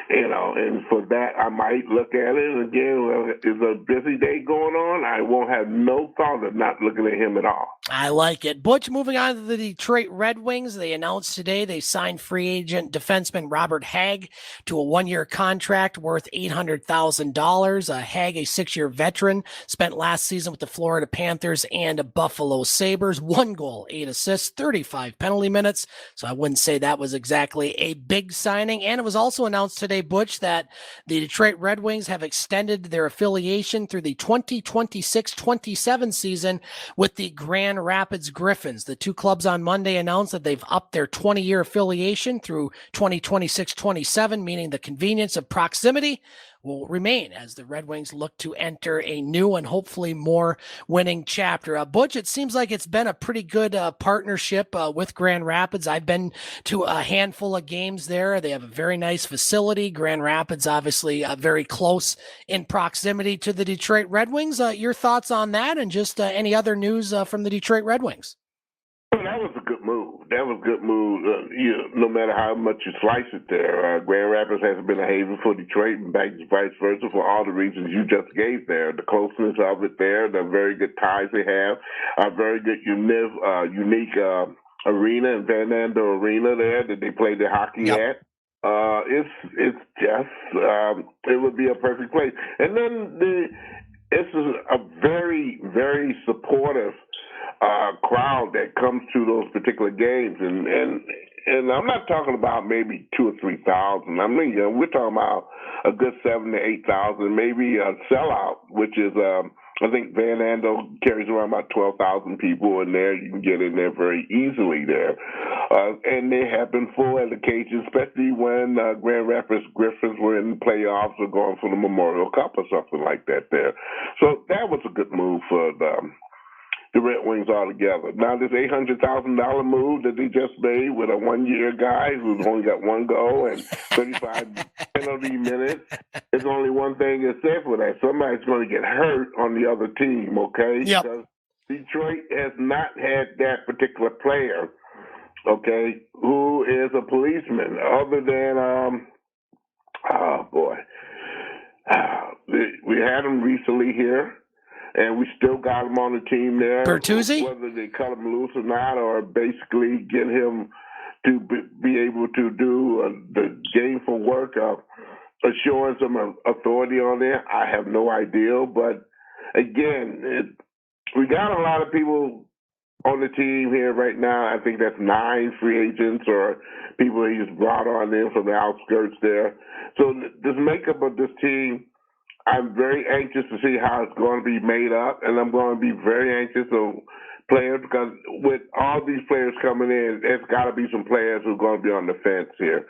and for that I might look at it. And again, well, it's a busy day going on. I won't have no thought of not looking at him at all. I like it. Butch, moving on to the Detroit Red Wings. They announced today they signed free agent defenseman Robert Hagg to a one-year contract worth $800,000. Hagg, a 6-year veteran, spent last season with the Florida Panthers and Buffalo Sabres. 1 goal, 8 assists, 35 penalty minutes. So I wouldn't say that was exactly a big signing. And it was also announced today, Butch, that the Detroit Red Wings have extended their affiliation through the 2026-27 season with the Grand Rapids Griffins. The two clubs on Monday announced that they've upped their 20-year affiliation through 2026-27, meaning the convenience of proximity will remain as the Red Wings look to enter a new and hopefully more winning chapter. Butch, it seems like it's been a pretty good partnership with Grand Rapids. I've been to a handful of games there. They have a very nice facility. Grand Rapids, obviously, very close in proximity to the Detroit Red Wings. Your thoughts on that and just any other news from the Detroit Red Wings? Well, that was a good move. No matter how much you slice it there. Grand Rapids has been a haven for Detroit and vice versa for all the reasons you just gave there. The closeness of it there, the very good ties they have, a very good unique arena in Van Andel Arena there that they play the hockey at. It's just it would be a perfect place. And then this is a very, very supportive crowd that comes to those particular games, and I'm not talking about maybe 2,000 or 3,000. I mean, we're talking about a good 7,000 to 8,000, maybe a sellout, which is I think Van Andel carries around about 12,000 people in there. You can get in there very easily there, and they have been full at occasions, especially when Grand Rapids Griffins were in the playoffs or going for the Memorial Cup or something like that there. So that was a good move for the Red Wings altogether. Now, this $800,000 move that they just made with a one-year guy who's only got 1 goal and 35 penalty minutes, there's only one thing that's said for that. Somebody's going to get hurt on the other team, okay? Yep. Because Detroit has not had that particular player, okay, who is a policeman, other than, we had him recently here. And we still got him on the team there. Bertuzzi? Whether they cut him loose or not, or basically get him to be able to do the gameful work of assuring some authority on there, I have no idea. But again, we got a lot of people on the team here right now. I think that's 9 free agents or people he's brought on in from the outskirts there. So this makeup of this team, I'm very anxious to see how it's going to be made up, and I'm going to be very anxious of players because with all these players coming in, there's got to be some players who are going to be on the fence here,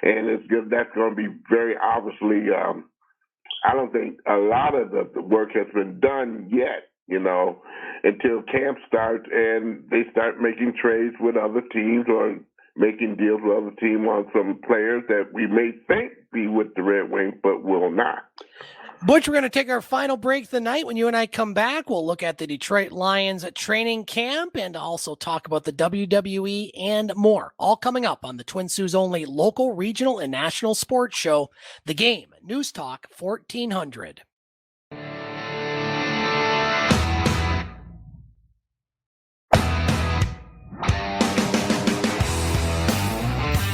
and that's going to be very obviously. I don't think a lot of the work has been done yet, until camp starts and they start making trades with other teams or making deals with other teams on some players that we may think be with the Red Wings but will not. Butch, we're going to take our final break of the night. When you and I come back, we'll look at the Detroit Lions training camp and also talk about the WWE and more. All coming up on the Twin Sault's only local, regional, and national sports show, The Game, News Talk 1400.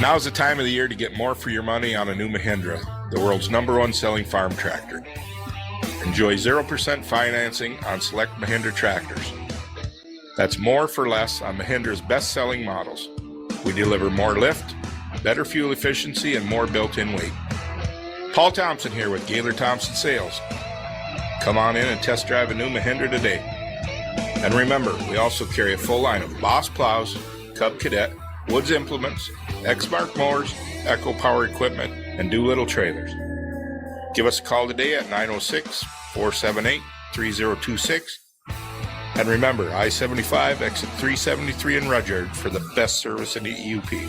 Now's the time of the year to get more for your money on a new Mahindra, the world's #1 selling farm tractor. Enjoy 0% financing on select Mahindra tractors. That's more for less on Mahindra's best-selling models. We deliver more lift, better fuel efficiency, and more built-in weight. Paul Thompson here with Gaylor Thompson Sales. Come on in and test drive a new Mahindra today. And remember, we also carry a full line of Boss plows, Cub Cadet, Woods implements, X-Mark mowers, Echo Power equipment, and Doolittle trailers. Give us a call today at 906-478-3026. And remember, I-75, exit 373 in Rudyard for the best service in the EUP.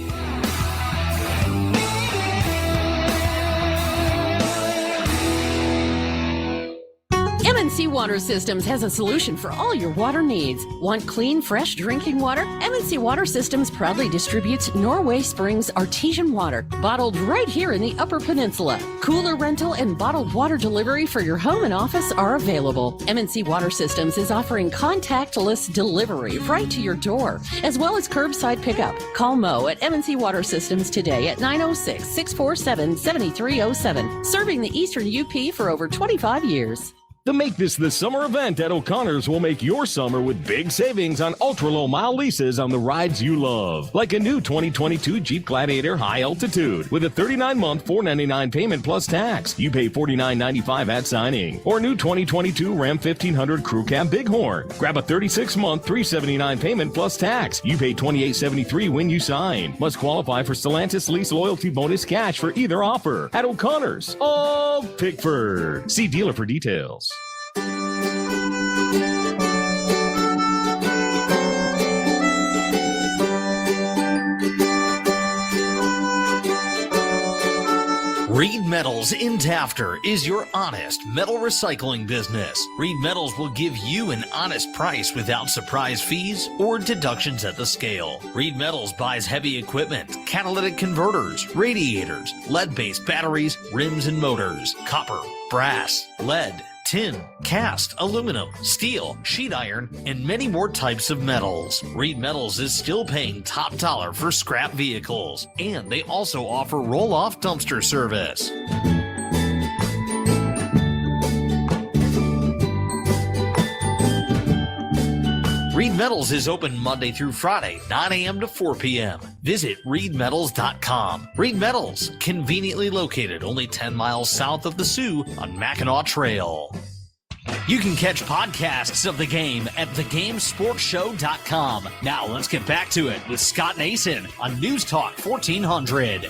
MNC Water Systems has a solution for all your water needs. Want clean, fresh drinking water? MNC Water Systems proudly distributes Norway Springs artesian water, bottled right here in the Upper Peninsula. Cooler rental and bottled water delivery for your home and office are available. MNC Water Systems is offering contactless delivery right to your door, as well as curbside pickup. Call Mo at MNC Water Systems today at 906-647-7307, serving the Eastern UP for over 25 years. To make this the summer event at O'Connor's will make your summer with big savings on ultra-low mile leases on the rides you love. Like a new 2022 Jeep Gladiator High Altitude with a 39-month $499 payment plus tax. You pay $49.95 at signing. Or new 2022 Ram 1500 Crew Cab Bighorn. Grab a 36-month $379 payment plus tax. You pay $28.73 when you sign. Must qualify for Stellantis Lease Loyalty Bonus Cash for either offer. At O'Connor's of Pickford. See dealer for details. Reed Metals in Tafter is your honest metal recycling business. Reed Metals will give you an honest price without surprise fees or deductions at the scale. Reed Metals buys heavy equipment, catalytic converters, radiators, lead-based batteries, rims and motors, copper, brass, lead, tin, cast, aluminum, steel, sheet iron, and many more types of metals. Reed Metals is still paying top dollar for scrap vehicles, and they also offer roll-off dumpster service. Reed Metals is open Monday through Friday, 9 a.m. to 4 p.m. Visit reedmetals.com. Reed Metals, conveniently located only 10 miles south of the Soo on Mackinac Trail. You can catch podcasts of the game at thegamesportshow.com. Now let's get back to it with Scott Nason on News Talk 1400.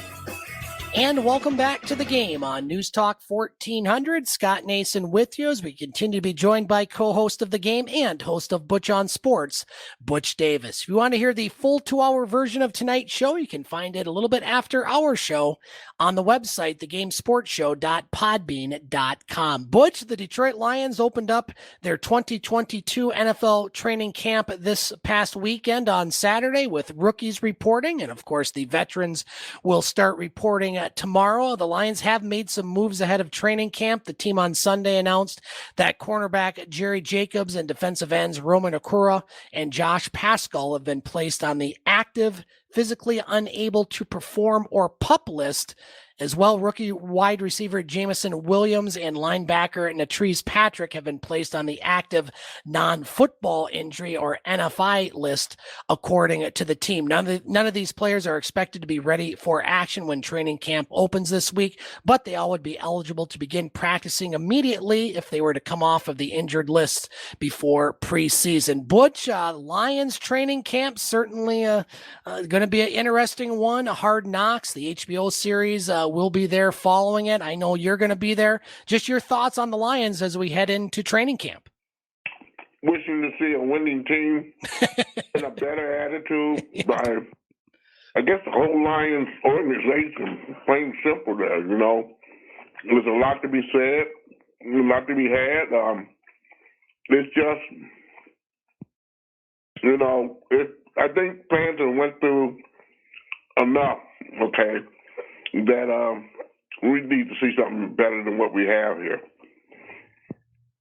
And welcome back to the game on News Talk 1400. Scott Nason with you as we continue to be joined by co-host of the game and host of Butch on Sports, Butch Davis. If you want to hear the full 2-hour version of tonight's show, you can find it a little bit after our show on the website, thegamesportshow.podbean.com. Butch, the Detroit Lions opened up their 2022 NFL training camp this past weekend on Saturday with rookies reporting. And of course, the veterans will start reporting tomorrow. The Lions have made some moves ahead of training camp. The team on Sunday announced that cornerback Jerry Jacobs and defensive ends Roman Akura and Josh Paschal have been placed on the active, physically unable to perform or PUP list. As well, rookie wide receiver Jamison Williams and linebacker Natrese Patrick have been placed on the active non-football injury or NFI list, according to the team. None of these players are expected to be ready for action when training camp opens this week, but they all would be eligible to begin practicing immediately if they were to come off of the injured list before preseason. Butch, Lions training camp, certainly going to be an interesting one. Hard Knocks, the HBO series, will be there following it. I know you're going to be there. Just your thoughts on the Lions as we head into training camp. Wishing to see a winning team and a better attitude by, I guess, the whole Lions organization. Plain simple there, you know. There's a lot to be said, a lot to be had. It's just, you know, I think fans have went through enough, okay, that we need to see something better than what we have here.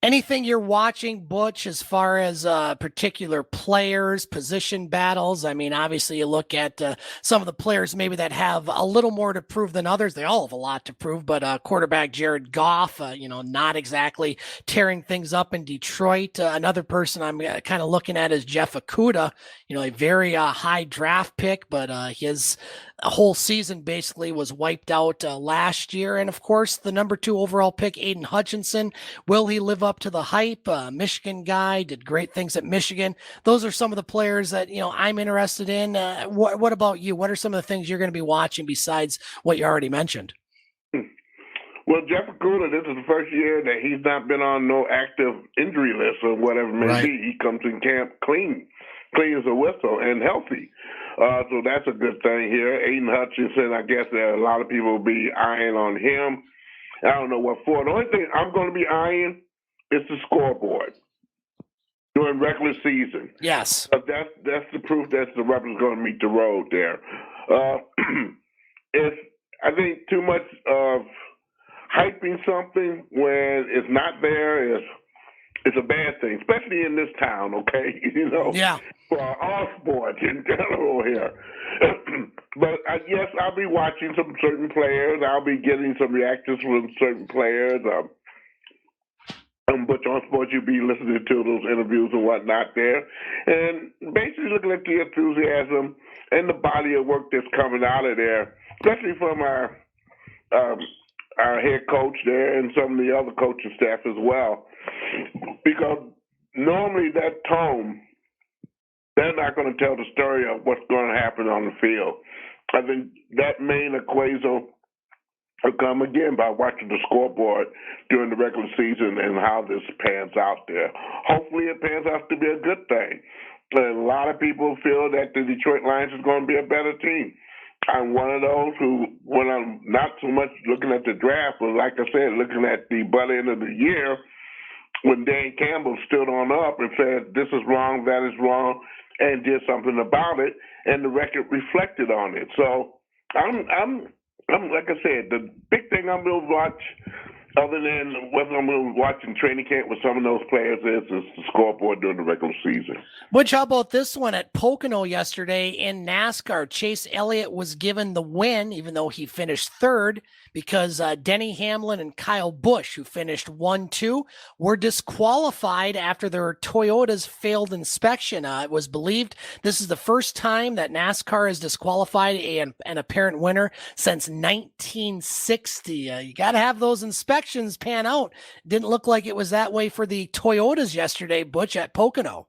Anything you're watching, Butch, as far as particular players, position battles? I mean, obviously you look at some of the players maybe that have a little more to prove than others. They all have a lot to prove, but quarterback Jared Goff, not exactly tearing things up in Detroit. Another person I'm kind of looking at is Jeff Okudah, a very high draft pick, but his whole season basically was wiped out last year. And of course, the number 2 overall pick, Aiden Hutchinson. Will he live up to the hype? Michigan guy, did great things at Michigan. Those are some of the players that, I'm interested in. What about you? What are some of the things you're going to be watching besides what you already mentioned? Well, Jeff Okudah, this is the first year that he's not been on no active injury list or whatever it may be. He comes in camp clean as a whistle and healthy. So that's a good thing here. Aiden Hutchinson, I guess a lot of people will be eyeing on him. I don't know what for. The only thing I'm going to be eyeing is the scoreboard during regular season. Yes. That's the proof that the Rebels going to meet the road there. It's, I think, too much of hyping something when it's not there is a bad thing, especially in this town, okay? Yeah. For all sports in general here. But yes, I'll be watching some certain players. I'll be getting some reactions from certain players. Butch on Sports, you'll be listening to those interviews and whatnot there. And basically looking at the enthusiasm and the body of work that's coming out of there, especially from our head coach there and some of the other coaching staff as well. Because normally that tone, they're not going to tell the story of what's going to happen on the field. I think that main equation will come again by watching the scoreboard during the regular season and how this pans out there. Hopefully it pans out to be a good thing. And a lot of people feel that the Detroit Lions is going to be a better team. I'm one of those who, when I'm not so much looking at the draft, but like I said, looking at the butt end of the year, when Dan Campbell stood on up and said, this is wrong, that is wrong, and did something about it, and the record reflected on it. So I'm like I said, the big thing I'm going to watch, other than what I'm going to watch in training camp with some of those players, is the scoreboard during the regular season. Butch, how about this one at Pocono yesterday in NASCAR? Chase Elliott was given the win, even though he finished third, because Denny Hamlin and Kyle Busch, who finished 1-2, were disqualified after their Toyota's failed inspection. It was believed this is the first time that NASCAR has disqualified an apparent winner since 1960. You got to have those inspections pan out. Didn't look like it was that way for the Toyotas yesterday, Butch, at Pocono.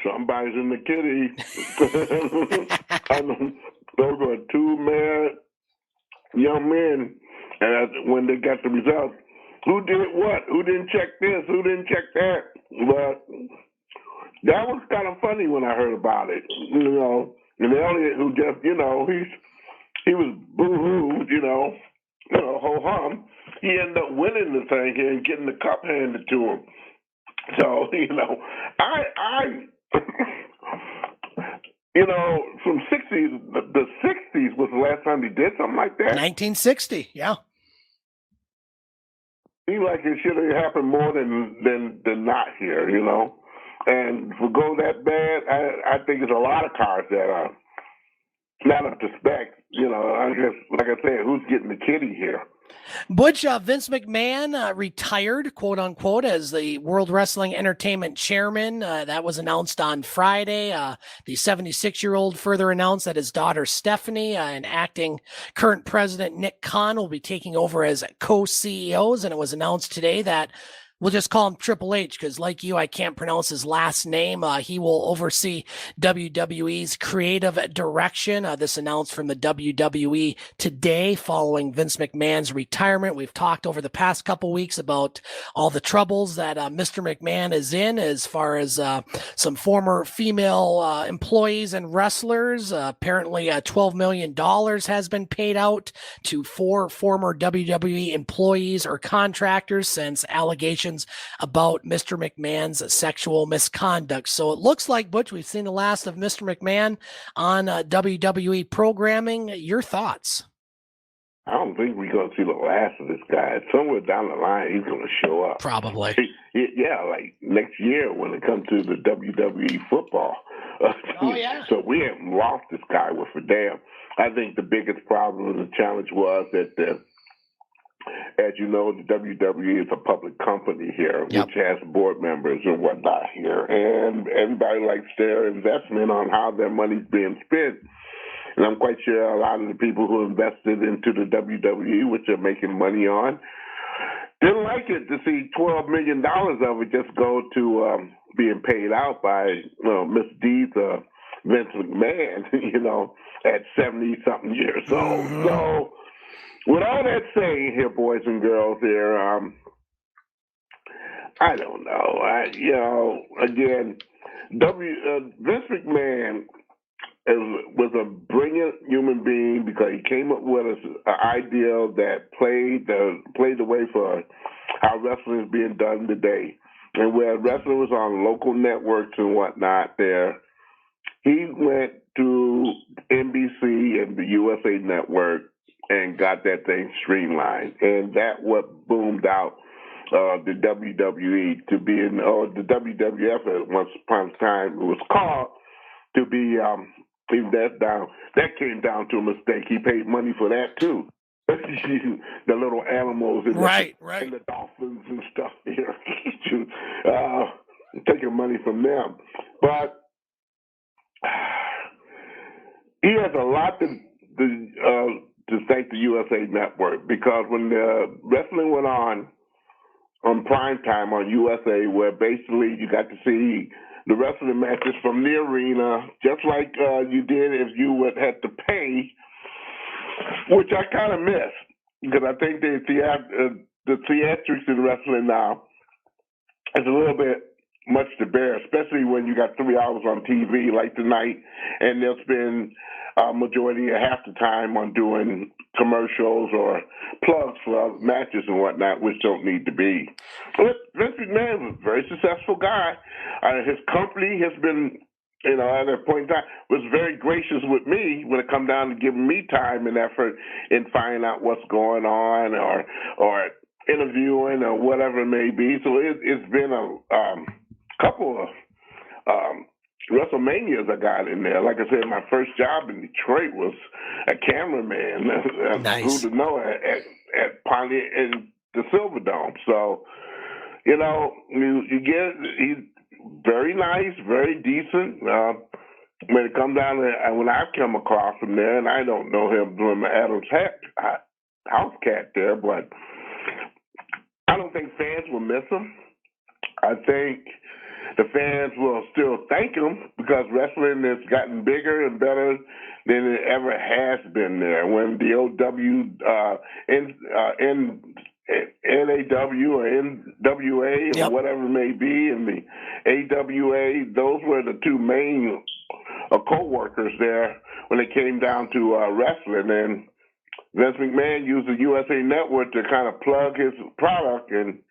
Somebody's in the kitty. Those were 2 mad young men, and when they got the results, who did what? Who didn't check this? Who didn't check that? But that was kind of funny when I heard about it. And Elliott, who just, he was boo-hoo, ho-hum. He ended up winning the thing here and getting the cup handed to him. So, from 60s, the 60s was the last time he did something like that. 1960, yeah. Seems like it should have happened more than not here, And for go that bad, I think there's a lot of cars that are not up to spec. I guess, like I said, who's getting the kitty here? Butch, Vince McMahon retired, quote unquote, as the World Wrestling Entertainment chairman. That was announced on Friday. The 76-year-old further announced that his daughter Stephanie and acting current president Nick Khan will be taking over as co-CEOs. And it was announced today that we'll just call him Triple H because, like you, I can't pronounce his last name. He will oversee WWE's creative direction. This announced from the WWE today following Vince McMahon's retirement. We've talked over the past couple weeks about all the troubles that Mr. McMahon is in as far as some former female employees and wrestlers. Apparently, $12 million has been paid out to 4 former WWE employees or contractors since allegations about Mr. McMahon's sexual misconduct. So it looks like, Butch, we've seen the last of Mr. McMahon on WWE programming. Your thoughts? I don't think we're going to see the last of this guy. Somewhere down the line, he's going to show up. Probably. Yeah, like next year when it comes to the WWE football. Oh, yeah. So we haven't lost this guy worth a damn. I think the biggest problem and the challenge was that, as you know, the WWE is a public company here, which has board members and whatnot here. And everybody likes their investment on how their money's being spent. And I'm quite sure a lot of the people who invested into the WWE, which they're making money on, didn't like it to see $12 million of it just go to being paid out by Miss D's Vince McMahon, at 70-something years old. So with all that saying here, boys and girls here, I don't know. Again, Vince McMahon was a brilliant human being because he came up with an ideal that played the way for how wrestling is being done today. And where wrestling was on local networks and whatnot there, he went to NBC and the USA Network and got that thing streamlined. And that what boomed out the WWE to be or the WWF at once upon a time it was called to be even that came down to a mistake. He paid money for that too. The little animals and and the dolphins and stuff here. Taking money from them. But he has a lot to thank the USA Network because when the wrestling went on prime time on USA, where basically you got to see the wrestling matches from the arena, just like you did if you would have to pay, which I kind of miss because I think the theatrics in wrestling now is a little bit much to bear, especially when you got 3 hours on TV like tonight, and they'll spend majority of half the time on doing commercials or plugs for matches and whatnot, which don't need to be. But Vince McMahon was a very successful guy. His company has been, at that point in time, was very gracious with me when it come down to giving me time and effort in finding out what's going on or interviewing or whatever it may be. So it's been a couple of WrestleManias I got in there. Like I said, my first job in Detroit was a cameraman. Nice. Who to know at Pontiac in the Silverdome. So, you get he's very nice, very decent. When it comes down to when I come across him there, and I don't know him doing the Adams house cat there, but I don't think fans will miss him. I think the fans will still thank him because wrestling has gotten bigger and better than it ever has been there. When the NAW or NWA or whatever it may be, and the AWA, those were the two main co-workers there when it came down to wrestling. And Vince McMahon used the USA Network to kind of plug his product, and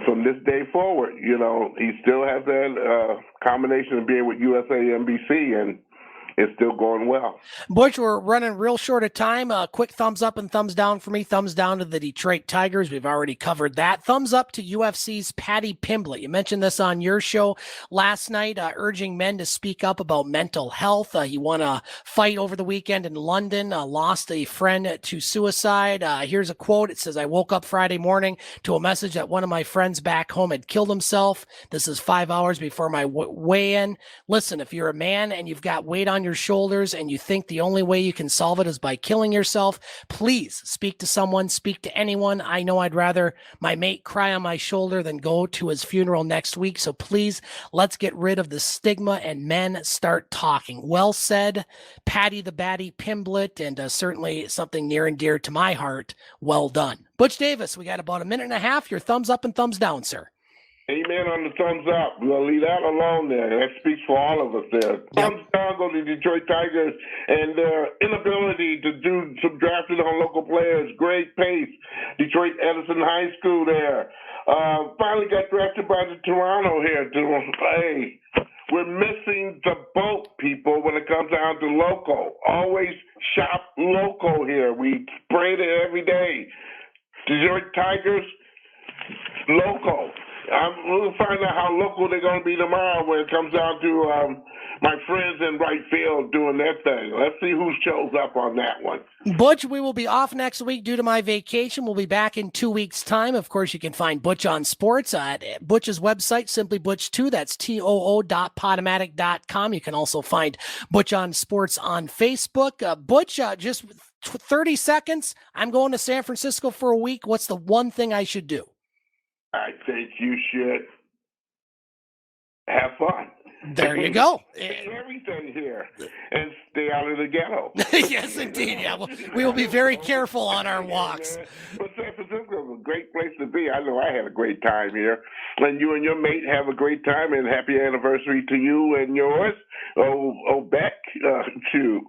from this day forward, he still has that combination of being with USA NBC, and it's still going well. Butch, we're running real short of time. Quick thumbs up and thumbs down for me. Thumbs down to the Detroit Tigers. We've already covered that. Thumbs up to UFC's Paddy Pimblett. You mentioned this on your show last night, urging men to speak up about mental health. He won a fight over the weekend in London, lost a friend to suicide. Here's a quote. It says, "I woke up Friday morning to a message that one of my friends back home had killed himself. This is 5 hours before my weigh-in. Listen, if you're a man and you've got weight on your shoulders and you think the only way you can solve it is by killing yourself, please speak to someone, speak to anyone. I know I'd rather my mate cry on my shoulder than go to his funeral next week. So please, let's get rid of the stigma and men start talking." Well said, Paddy the Batty Pimblett, and certainly something near and dear to my heart. Well done. Butch Davis, we got about a minute and a half. Your thumbs up and thumbs down, sir. Amen on the thumbs up. We're going to leave that alone there. That speaks for all of us there. Thumbs down go to the Detroit Tigers and their inability to do some drafting on local players. Great pace. Detroit Edison High School there. Finally got drafted by the Toronto here. Hey, We're missing the boat, people, when it comes down to local. Always shop local here. We spray it every day. Detroit Tigers, local. We'll find out how local they're going to be tomorrow when it comes down to my friends in right field doing their thing. Let's see who shows up on that one. Butch, we will be off next week due to my vacation. We'll be back in 2 weeks' time. Of course, you can find Butch on Sports at Butch's website, simply Butch2. That's TOO.podomatic.com. You can also find Butch on Sports on Facebook. Butch, just 30 seconds. I'm going to San Francisco for a week. What's the one thing I should do? I think you should have fun. There you go. Everything here, and stay out of the ghetto. Yes, indeed. Yeah, we will be very careful on our walks. But San Francisco is a great place to be. I know I had a great time here, and you and your mate have a great time. And happy anniversary to you and yours. Beck, too.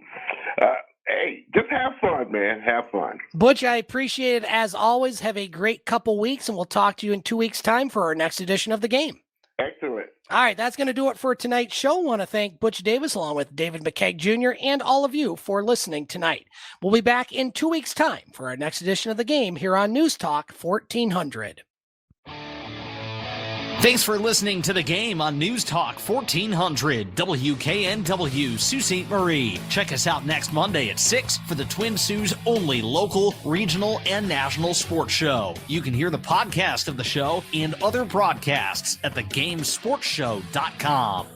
Hey, just have fun, man. Have fun. Butch, I appreciate it as always. Have a great couple weeks, and we'll talk to you in 2 weeks' time for our next edition of the game. Excellent. All right, that's going to do it for tonight's show. I want to thank Butch Davis along with David McCaig Jr. and all of you for listening tonight. We'll be back in 2 weeks' time for our next edition of the game here on News Talk 1400. Thanks for listening to the game on News Talk 1400 WKNW Sault Ste. Marie. Check us out next Monday at 6 for the Twin Sault's only local, regional, and national sports show. You can hear the podcast of the show and other broadcasts at thegamesportshow.com.